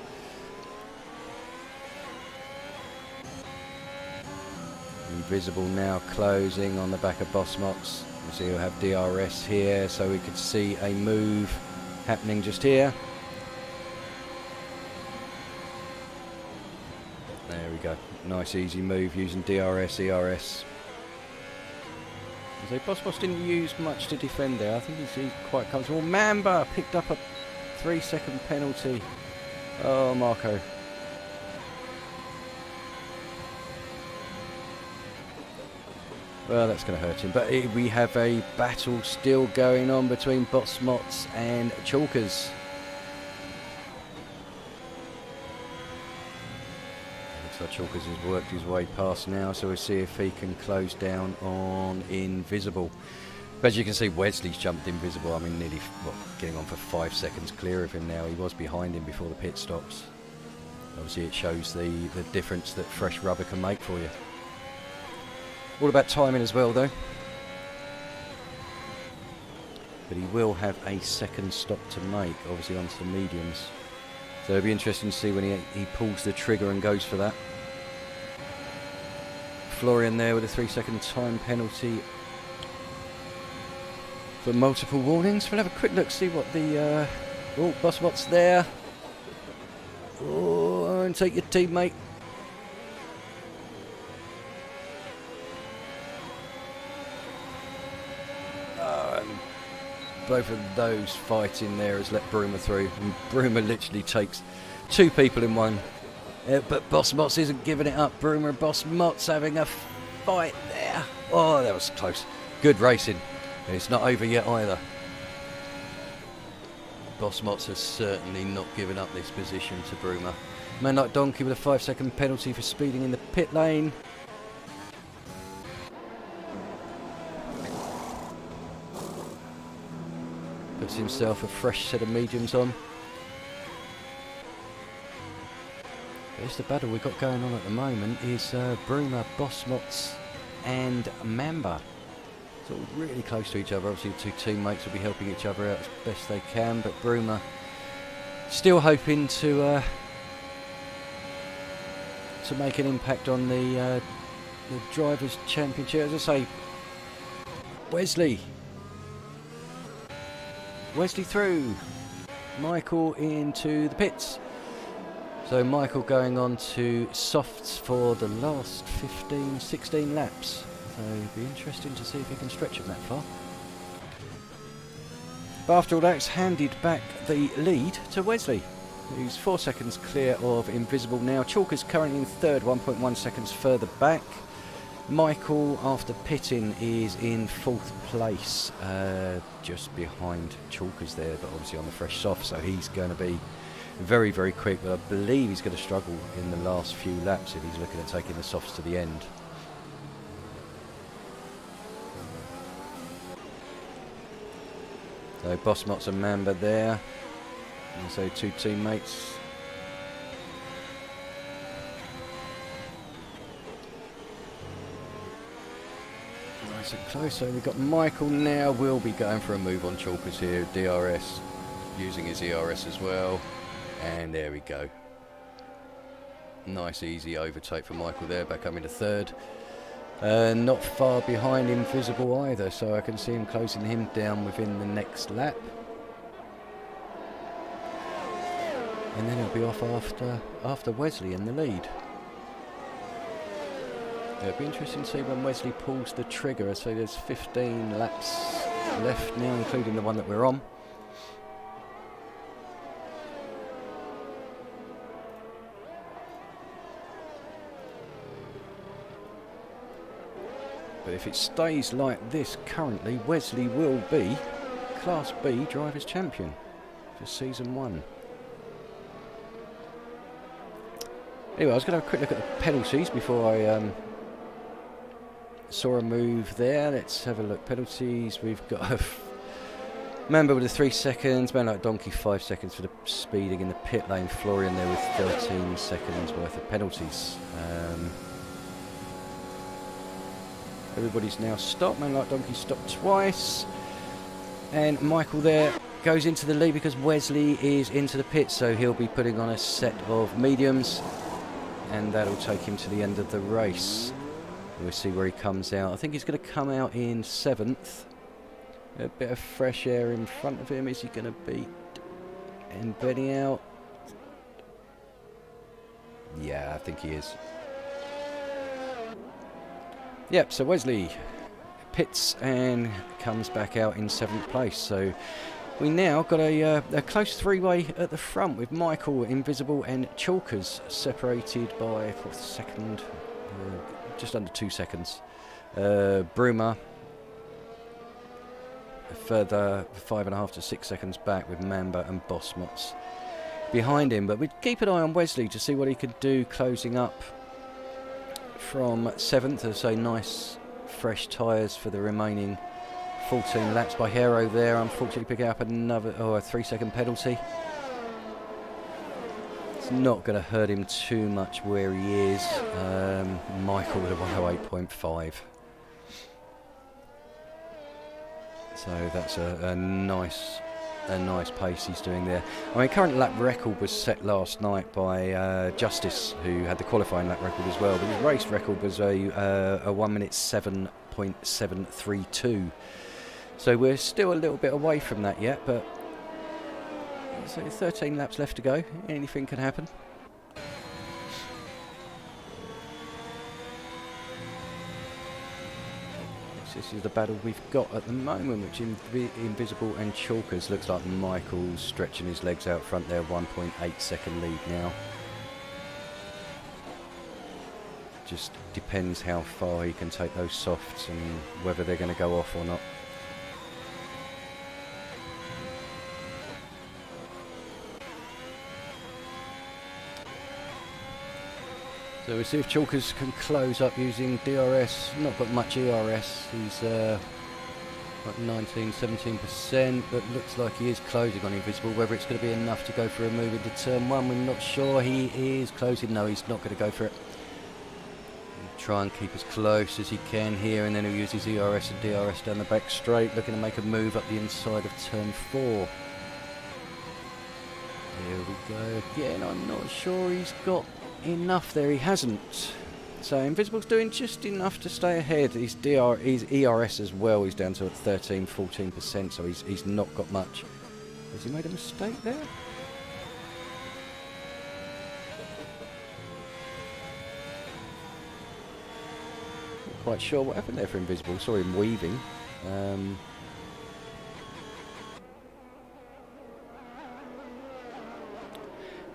S1: Invisible now closing on the back of Boss Mox. You see he'll have DRS here, so we could see a move happening just here. There we go. Nice easy move using DRS, ERS. So Boss Mox didn't use much to defend there. I think he's quite comfortable. Mamba picked up a 3-second penalty. Oh, Marco. Well, that's going to hurt him. But we have a battle still going on between Boss Mox and Chalkers. Looks like Chalkers has worked his way past now, so we'll see if he can close down on Invisible. But as you can see, Wesley's jumped Invisible. I mean, nearly getting on for 5 seconds clear of him now. He was behind him before the pit stops. Obviously, it shows the difference that fresh rubber can make for you. All about timing as well, though. But he will have a second stop to make, obviously onto the mediums. So it'll be interesting to see when he pulls the trigger and goes for that. Florian there with a 3-second time penalty for multiple warnings. We'll have a quick look, see what the... oh, Boss Mox there. Oh, and take your teammate. Both of those fighting there has let Bruma through, and Bruma literally takes 2 people in one. But Boss Mox isn't giving it up. Bruma and Boss Mox having a fight there. Oh, that was close. Good racing. And it's not over yet either. Boss Mox has certainly not given up this position to Bruma. Man like Donkey with a 5-second penalty for speeding in the pit lane. Puts himself a fresh set of mediums on. It's the battle we've got going on at the moment is Bruma, Boss Mox and Mamba. It's all really close to each other. Obviously the 2 teammates will be helping each other out as best they can, but Bruma still hoping to make an impact on the Drivers' Championship. As I say, Wesley through. Michael into the pits. So Michael going on to softs for the last 15, 16 laps. So it'll be interesting to see if he can stretch it that far. But after all that, it's handed back the lead to Wesley, who's 4 seconds clear of Invisible now. Chalker's currently in 3rd, 1.1 seconds further back. Michael, after pitting, is in 4th place, just behind Chalkers there, but obviously on the fresh soft, so he's going to be very, very quick, but I believe he's going to struggle in the last few laps if he's looking at taking the softs to the end. So Boss Mox and Mamba there, and so 2 teammates. Nice and close. So we've got Michael now. Will be going for a move on Chalkers here. DRS, using his ERS as well. And there we go. Nice easy overtake for Michael there. Back up into 3rd. Not far behind Invisible either, so I can see him closing him down within the next lap. And then he'll be off after Wesley in the lead. It'll be interesting to see when Wesley pulls the trigger. I say there's 15 laps left now, including the one that we're on. But if it stays like this currently, Wesley will be Class B Drivers' Champion for Season 1. Anyway, I was going to have a quick look at the penalties before I saw a move there. Let's have a look. Penalties. We've got a Member with the 3 seconds. Man like Donkey 5 seconds for the speeding in the pit lane. Florian there with 13 seconds worth of penalties. Everybody's now stopped. Man like Donkey stopped twice. And Michael there goes into the lead because Wesley is into the pit, so he'll be putting on a set of mediums, and that'll take him to the end of the race. We'll see where he comes out. I think he's going to come out in 7th. A bit of fresh air in front of him. Is he going to beat and Benny out? Yeah, I think he is. Yep, so Wesley pits and comes back out in 7th place. So we now got a close three-way at the front with Michael, Invisible and Chalkers separated by just under 2 seconds. Bruma a further 5.5 to 6 seconds back with Mamba and Bossmots behind him. But we'd keep an eye on Wesley to see what he could do closing up from 7th. As I say, nice fresh tyres for the remaining 14 laps by Hero there. Unfortunately picking up another a 3-second penalty. It's not going to hurt him too much where he is. Michael with a 108.5. So that's a nice pace he's doing there. I mean, current lap record was set last night by Justice, who had the qualifying lap record as well. But his race record was a 1 minute 7.732. So we're still a little bit away from that yet, but so 13 laps left to go. Anything can happen. This is the battle we've got at the moment, which Invisible and Chalkers. Looks like Michael's stretching his legs out front there, 1.8 second lead now. Just depends how far he can take those softs and whether they're going to go off or not. So we'll see if Chalkers can close up using DRS. Not got much ERS. He's like 19-17%, but looks like he is closing on Invisible. Whether it's going to be enough to go for a move into turn 1, we're not sure. He is closing. No, he's not going to go for it. He'll try and keep as close as he can here, and then he'll use his ERS and DRS down the back straight, looking to make a move up the inside of turn 4. Here we go again. I'm not sure he's got enough there. He hasn't. So Invisible's doing just enough to stay ahead. His ERS as well is down to 13-14%, so he's not got much. Has he made a mistake there? Not quite sure what happened there for Invisible. Saw him weaving.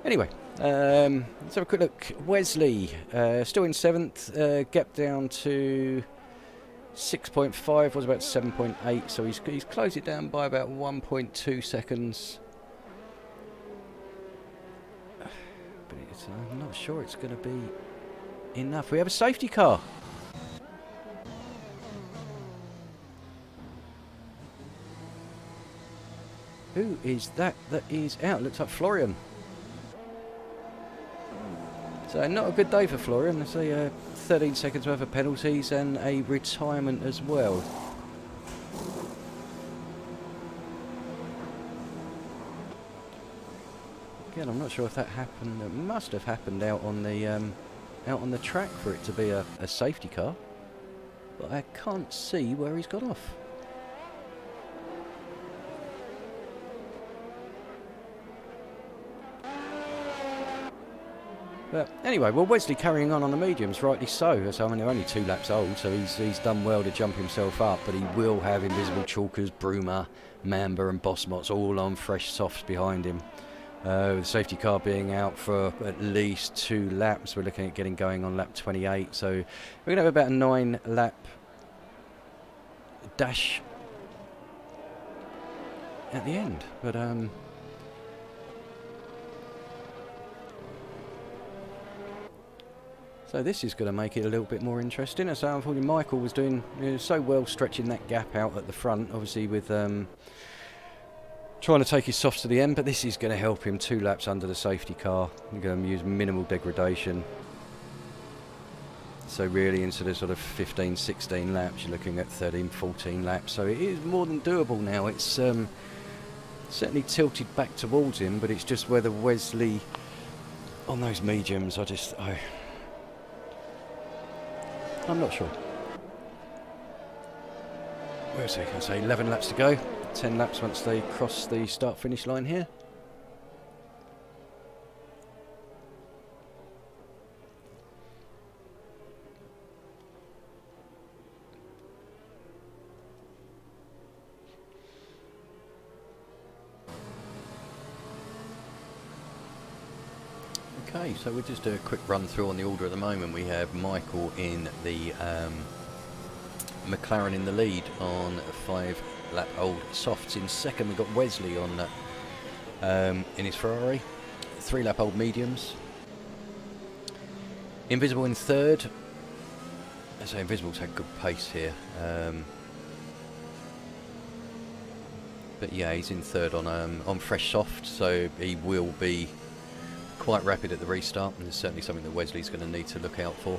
S1: Anyway, let's have a quick look. Wesley, still in 7th, gap down to 6.5, was about 7.8, so he's closed it down by about 1.2 seconds. But I'm not sure it's going to be enough. We have a safety car. Who is that is out? Looks like Florian. So not a good day for Florian. Let's say 13 seconds worth of penalties and a retirement as well. Again, I'm not sure if that happened. It must have happened out on the track for it to be a safety car, but I can't see where he's got off. But anyway, well, Wesley carrying on the mediums, rightly so. So I mean, they're only 2 laps old, so he's done well to jump himself up. But he will have Invisible, Chalkers, Bruma, Mamba and Bossmots all on fresh softs behind him. With the safety car being out for at least 2 laps. We're looking at getting going on lap 28. So we're going to have about a 9-lap dash at the end. But So this is going to make it a little bit more interesting. So unfortunately Michael was doing so well stretching that gap out at the front, obviously with trying to take his softs to the end, but this is going to help him 2 laps under the safety car. We're going to use minimal degradation. So really into the sort of 15, 16 laps, you're looking at 13, 14 laps. So it is more than doable now. It's certainly tilted back towards him, but it's just whether Wesley on those mediums, I'm not sure. We'll see. I'll say 11 laps to go. 10 laps once they cross the start-finish line here. Okay, so we'll just do a quick run through on the order at the moment. We have Michael in the McLaren in the lead on 5-lap-old softs. In second, we've got Wesley on in his Ferrari, 3-lap-old mediums. Invisible in third. So Invisible's had good pace here. But yeah, he's in third on fresh soft, so he will be quite rapid at the restart, and it's certainly something that Wesley's going to need to look out for.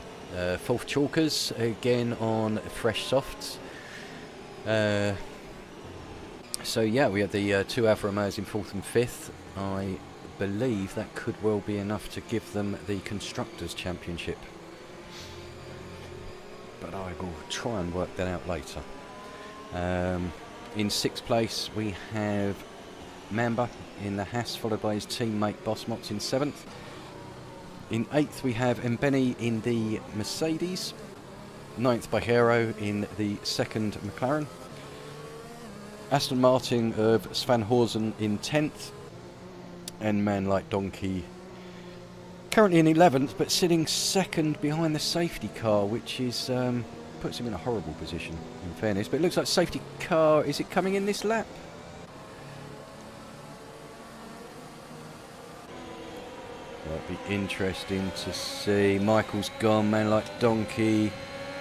S1: Fourth, Chalkers, again on fresh softs. So yeah, we have the 2 Alfa Romeos in fourth and fifth. I believe that could well be enough to give them the Constructors' Championship. But I will try and work that out later. In sixth place, we have Mamba in the Haas, followed by his teammate Bosmots in seventh. In eighth, we have Mbeni in the Mercedes. Ninth, Bajero in the second McLaren. Aston Martin of Svan Horsen in 10th. And Man Like Donkey currently in 11th, but sitting second behind the safety car, which is puts him in a horrible position, in fairness. But it looks like safety car, is it coming in this lap? That'd be interesting to see. Michael's gone, Man Like Donkey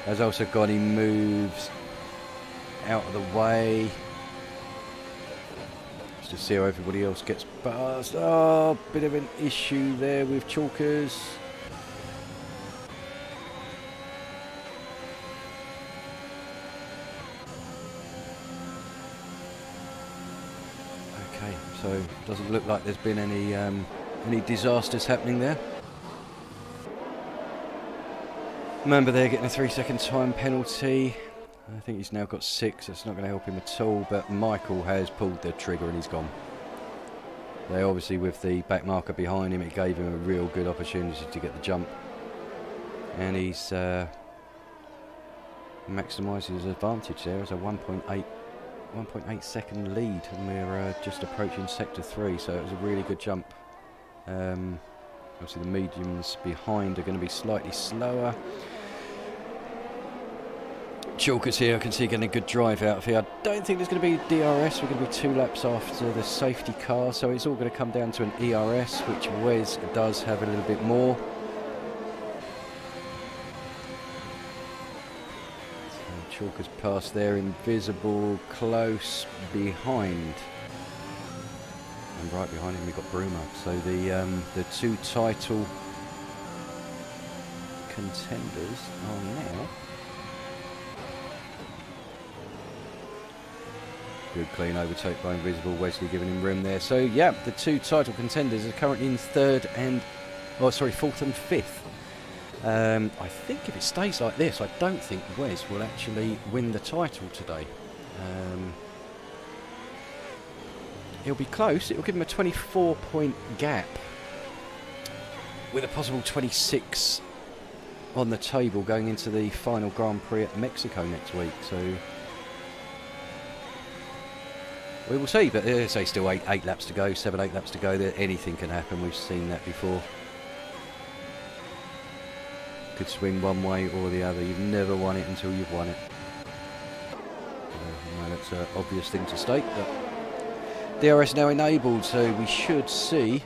S1: has also gone. He moves out of the way. Let's just see how everybody else gets past. Oh, bit of an issue there with Chalkers. Okay, so doesn't look like there's been any disasters happening there. Remember, they're getting a 3-second time penalty. I think he's now got 6. It's not going to help him at all, but Michael has pulled the trigger and he's gone. They obviously, with the back marker behind him, it gave him a real good opportunity to get the jump. And he's maximised his advantage there as a 1.8 second lead, and we're just approaching sector 3, so it was a really good jump. Obviously the mediums behind are going to be slightly slower. Chalkers here, I can see getting a good drive out of here. I don't think there's going to be DRS. We're going to be 2 laps after the safety car, so it's all going to come down to an ERS, which Wes does have a little bit more. So Chalkers past there, Invisible close behind. And right behind him we've got Bruma. So the 2 title contenders are now. Good clean overtake by Invisible. Wesley giving him room there. So yeah, the 2 title contenders are currently in fourth and 5th. I think if it stays like this, I don't think Wes will actually win the title today. It'll be close. It'll give him a 24-point gap with a possible 26 on the table going into the final Grand Prix at Mexico next week. So we will see. But say still 8 laps to go, 7-8 laps to go. There, anything can happen. We've seen that before. Could swing one way or the other. You've never won it until you've won it. I know that's an obvious thing to state, but DRS now enabled, so we should see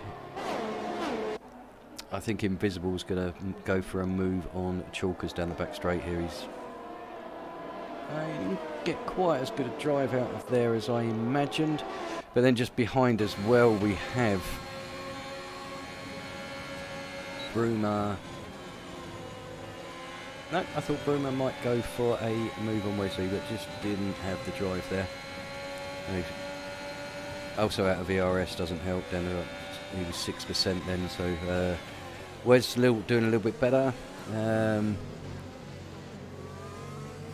S1: I think Invisible's going to go for a move on Chalkers down the back straight here. He didn't get quite as good a drive out of there as I imagined. But then just behind as well we have Bruma. No, I thought Bruma might go for a move on Wesley, but just didn't have the drive there. Also out of ERS doesn't help. Then he was 6% then, so Wes doing a little bit better.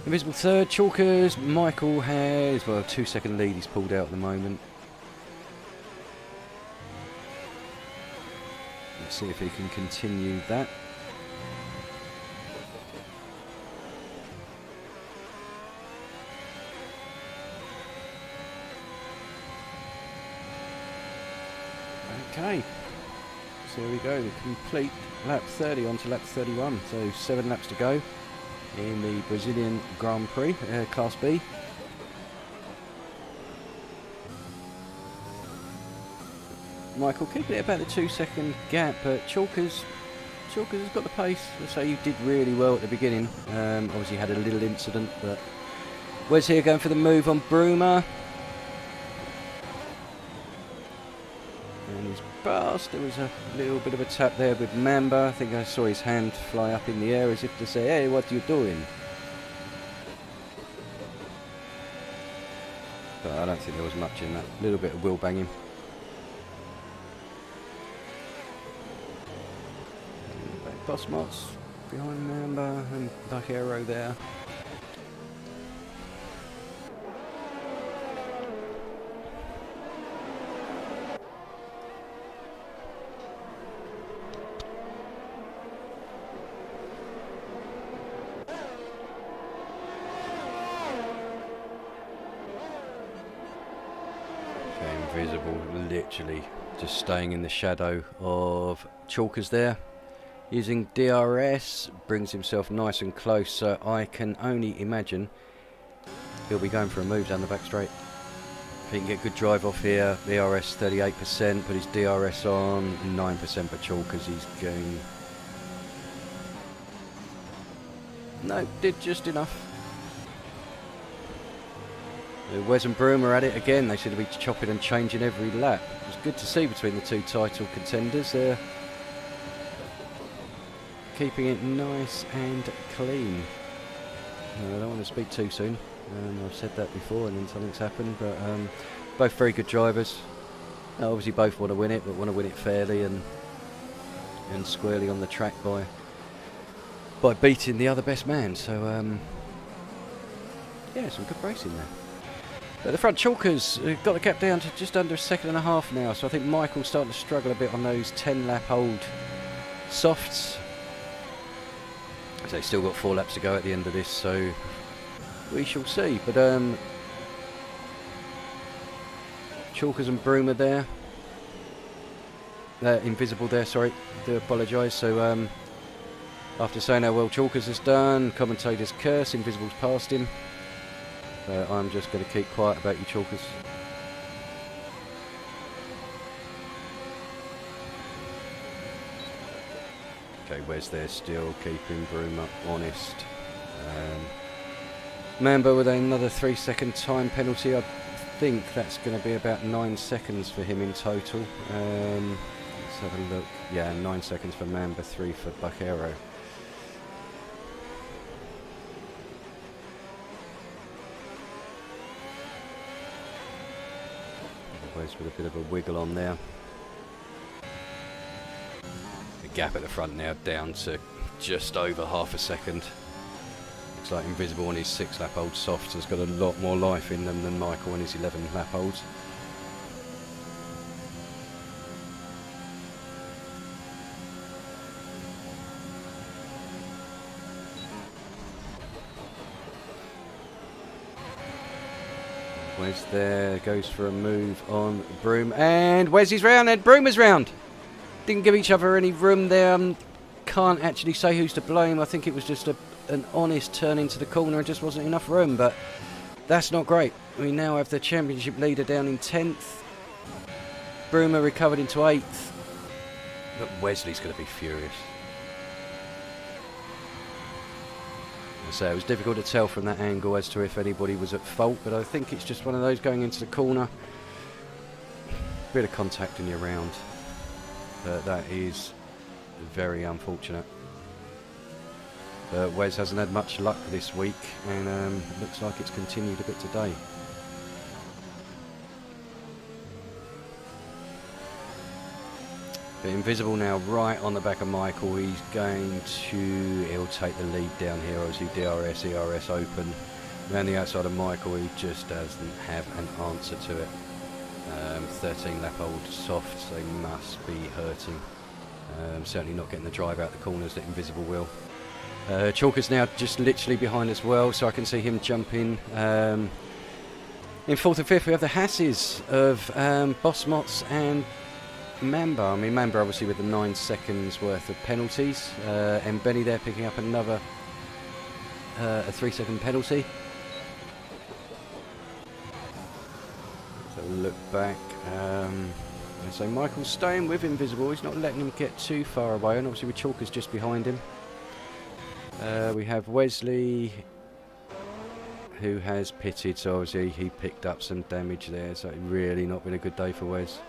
S1: Invisible third, Chalkers. Michael has, well, 2-second lead he's pulled out at the moment. Let's see if he can continue that. Okay, so here we go, the complete lap 30 onto lap 31, so 7 laps to go in the Brazilian Grand Prix, Class B. Michael keeping it about the 2-second gap, but Chalkers has got the pace. Let's say he did really well at the beginning. Obviously had a little incident, but Wes here going for the move on Bruma. And he's past. There was a little bit of a tap there with Mamba. I think I saw his hand fly up in the air as if to say, hey, what are you doing? But I don't think there was much in that. A little bit of wheel banging. Bossmots behind Mamba and Vaquero there. Invisible, literally just staying in the shadow of Chalkers there. Using DRS, brings himself nice and close, so I can only imagine he'll be going for a move down the back straight. If he can get good drive off here, DRS 38%, put his DRS on, 9% for Chalkers, he's going... No, did just enough. Wes and Broom are at it again. They seem to be chopping and changing every lap. It's good to see between the two title contenders. They're keeping it nice and clean. I don't want to speak too soon. I've said that before and then something's happened. But both very good drivers. Obviously both want to win it, but want to win it fairly and squarely on the track by beating the other best man. So yeah, some good racing there. At the front, Chalkers got the gap down to just under a second and a half now, so I think Michael's starting to struggle a bit on those 10-lap-old softs. So he's still got 4 laps to go at the end of this, so we shall see. But Chalkers and Broom are there. Invisible there, sorry, do apologise. So after saying how well Chalkers has done, commentators curse, Invisible's past him. I'm just going to keep quiet about you, Chalkers. Okay, Wes there still keeping Broom up honest. Mamba with another 3-second time penalty. I think that's going to be about 9 seconds for him in total. Let's have a look. Yeah, 9 seconds for Mamba, 3 for Vaquero. With a bit of a wiggle on there. The gap at the front now down to just over half a second. Looks like Invisible on his 6-lap-old softs has got a lot more life in them than Michael on his 11-lap-olds. Wes there, goes for a move on Broom, and Wesley's round and Broom is round. Didn't give each other any room there. Can't actually say who's to blame. I think it was just an honest turn into the corner and just wasn't enough room, but that's not great. We now have the championship leader down in 10th. Broomer recovered into 8th. But Wesley's going to be furious. So it was difficult to tell from that angle as to if anybody was at fault, but I think it's just one of those going into the corner. Bit of contact in your round, but that is very unfortunate. But Wes hasn't had much luck this week, and it looks like it's continued a bit today. But Invisible now right on the back of Michael. He'll take the lead down here. Obviously DRS, ERS open. Around the outside of Michael, he just doesn't have an answer to it. 13 lap old softs, they must be hurting. Certainly not getting the drive out the corners that Invisible will. Chalker's now just literally behind as well, so I can see him jump in. In fourth and fifth we have the Hasses of Bossmots and Mamba. I mean, Mamba obviously with the 9 seconds worth of penalties, and Benny there picking up another a 3-second penalty. So look back. So Michael's staying with Invisible. He's not letting him get too far away, and obviously with Chalker's just behind him. We have Wesley, who has pitted, so obviously he picked up some damage there. So really not been a good day for Wes.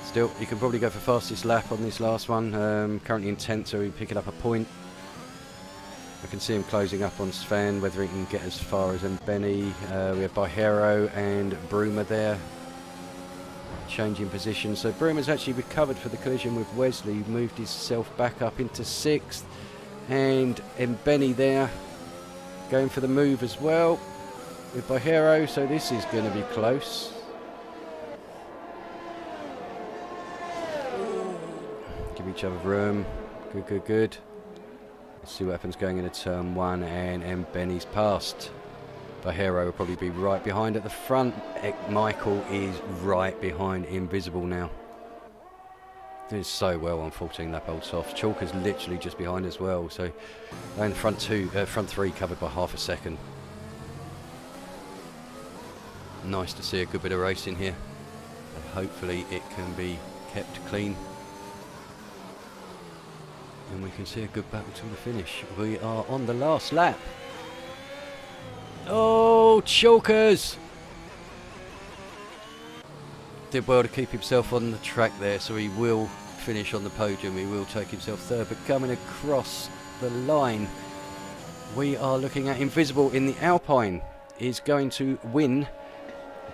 S1: Still, you can probably go for fastest lap on this last one. Currently in 10th, so he's picking up a point. I can see him closing up on Sven, whether he can get as far as Benny. We have Bajero and Bruma there, changing position. So Bruma's actually recovered for the collision with Wesley, moved himself back up into 6th. And Benny there, going for the move as well with Bajero. So this is going to be close. Give each other room. Good, good, good. Let's see what happens going into turn 1, and Benny's passed. Bajero will probably be right behind at the front. Michael is right behind Invisible now. Did so well on 14 lap old soft. Chalker's literally just behind as well. So and front 3 covered by half a second. Nice to see a good bit of racing here. And hopefully it can be kept clean. And we can see a good battle till the finish. We are on the last lap. Oh, Chalkers! Did well to keep himself on the track there, so he will finish on the podium. He will take himself third, but coming across the line, we are looking at Invisible in the Alpine. Is going to win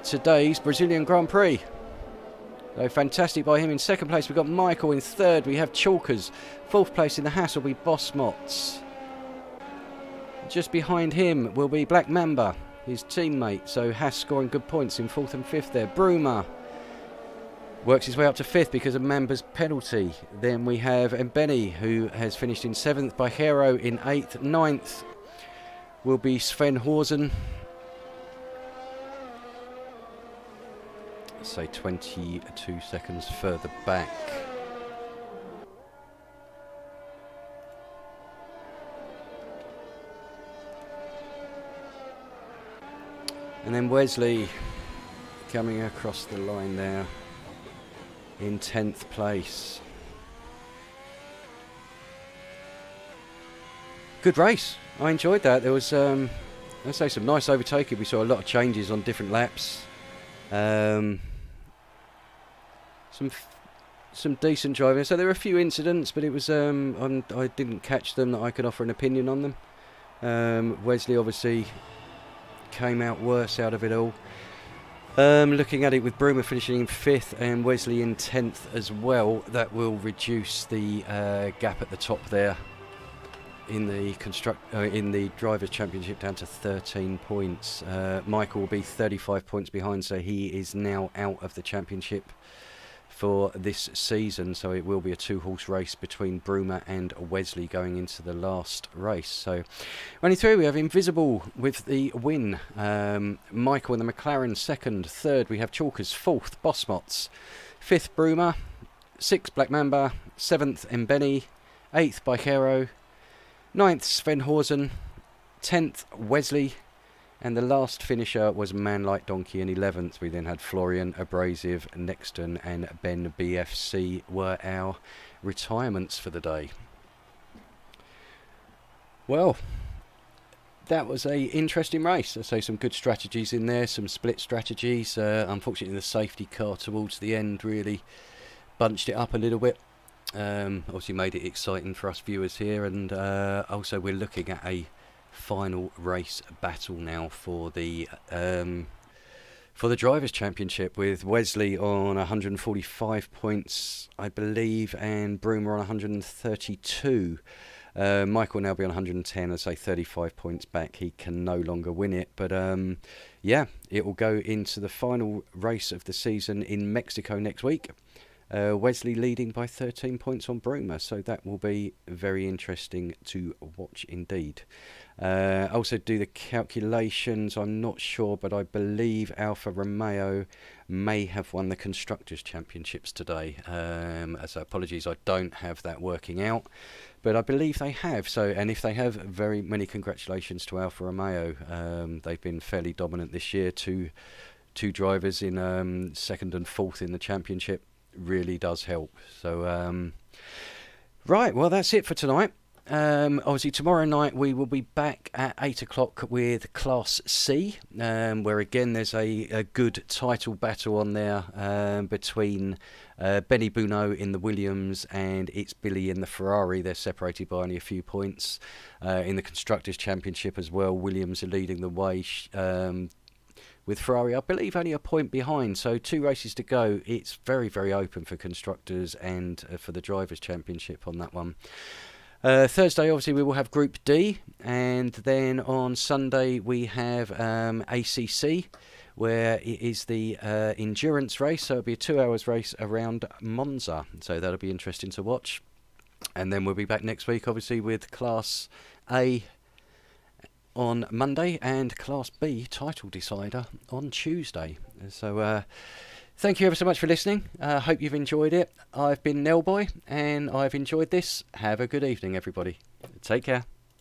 S1: today's Brazilian Grand Prix. So fantastic by him. In second place we've got Michael. In third we have Chalkers. Fourth place in the Hass will be Bossmots. Just behind him will be Black Mamba, his teammate. So Hass scoring good points in fourth and fifth there. Bruma works his way up to fifth because of Mamba's penalty. Then we have Mbeni, who has finished in seventh. Bajero in eighth. Ninth will be Sven Horsen. Say 22 seconds further back. And then Wesley coming across the line there in 10th place. Good race. I enjoyed that. There was, I'd say, some nice overtaking. We saw a lot of changes on different laps. Some decent driving. So there were a few incidents, but it was I didn't catch them that I could offer an opinion on them. Wesley obviously came out worse out of it all. Looking at it with Bruma finishing in 5th and Wesley in 10th as well, that will reduce the gap at the top there in the Drivers' Championship down to 13 points. Michael will be 35 points behind, so he is now out of the championship for this season. So it will be a 2-horse race between Bruma and Wesley going into the last race. So running through, we have Invisible with the win. Michael and the McLaren second. Third, we have Chalkers. Fourth, Bossmots. Fifth, Bruma. Sixth, Black Mamba. Seventh, Mbeni. Eighth, Bajero. 9th, Sven Horsen. 10th, Wesley. And the last finisher was Man Like Donkey in 11th. We then had Florian, Abrasive, Nexton and Ben BFC were our retirements for the day. Well, that was a interesting race. I say some good strategies in there, some split strategies. Unfortunately, the safety car towards the end really bunched it up a little bit. Obviously made it exciting for us viewers here, and also we're looking at a final race battle now for the Drivers' Championship, with Wesley on 145 points, I believe, and Broomer on 132. Michael will now be on 110, I say 35 points back. He can no longer win it, but yeah, it will go into the final race of the season in Mexico next week. Wesley leading by 13 points on Broomer, so that will be very interesting to watch indeed. Also do the calculations, I'm not sure, but I believe Alfa Romeo may have won the Constructors' Championships today. So apologies, I don't have that working out, but I believe they have. So, and if they have, very many congratulations to Alfa Romeo. They've been fairly dominant this year. Two drivers in second and fourth in the championship really does help. So right, well, that's it for tonight. Obviously tomorrow night we will be back at 8 o'clock with Class C, where again there's a good title battle on there between Benny Buno in the Williams and it's Billy in the Ferrari. They're separated by only a few points. In the Constructors' Championship as well, Williams are leading the way, with Ferrari I believe only a point behind, so 2 races to go. It's very, very open for Constructors and for the Drivers' Championship on that one. Thursday, obviously, we will have Group D, and then on Sunday we have ACC, where it is the endurance race, so it'll be a 2 hours race around Monza, so that'll be interesting to watch. And then we'll be back next week, obviously, with Class A on Monday and Class B title decider on Tuesday. So thank you ever so much for listening. Hope you've enjoyed it. I've been Nellboy and I've enjoyed this. Have a good evening, everybody. Take care.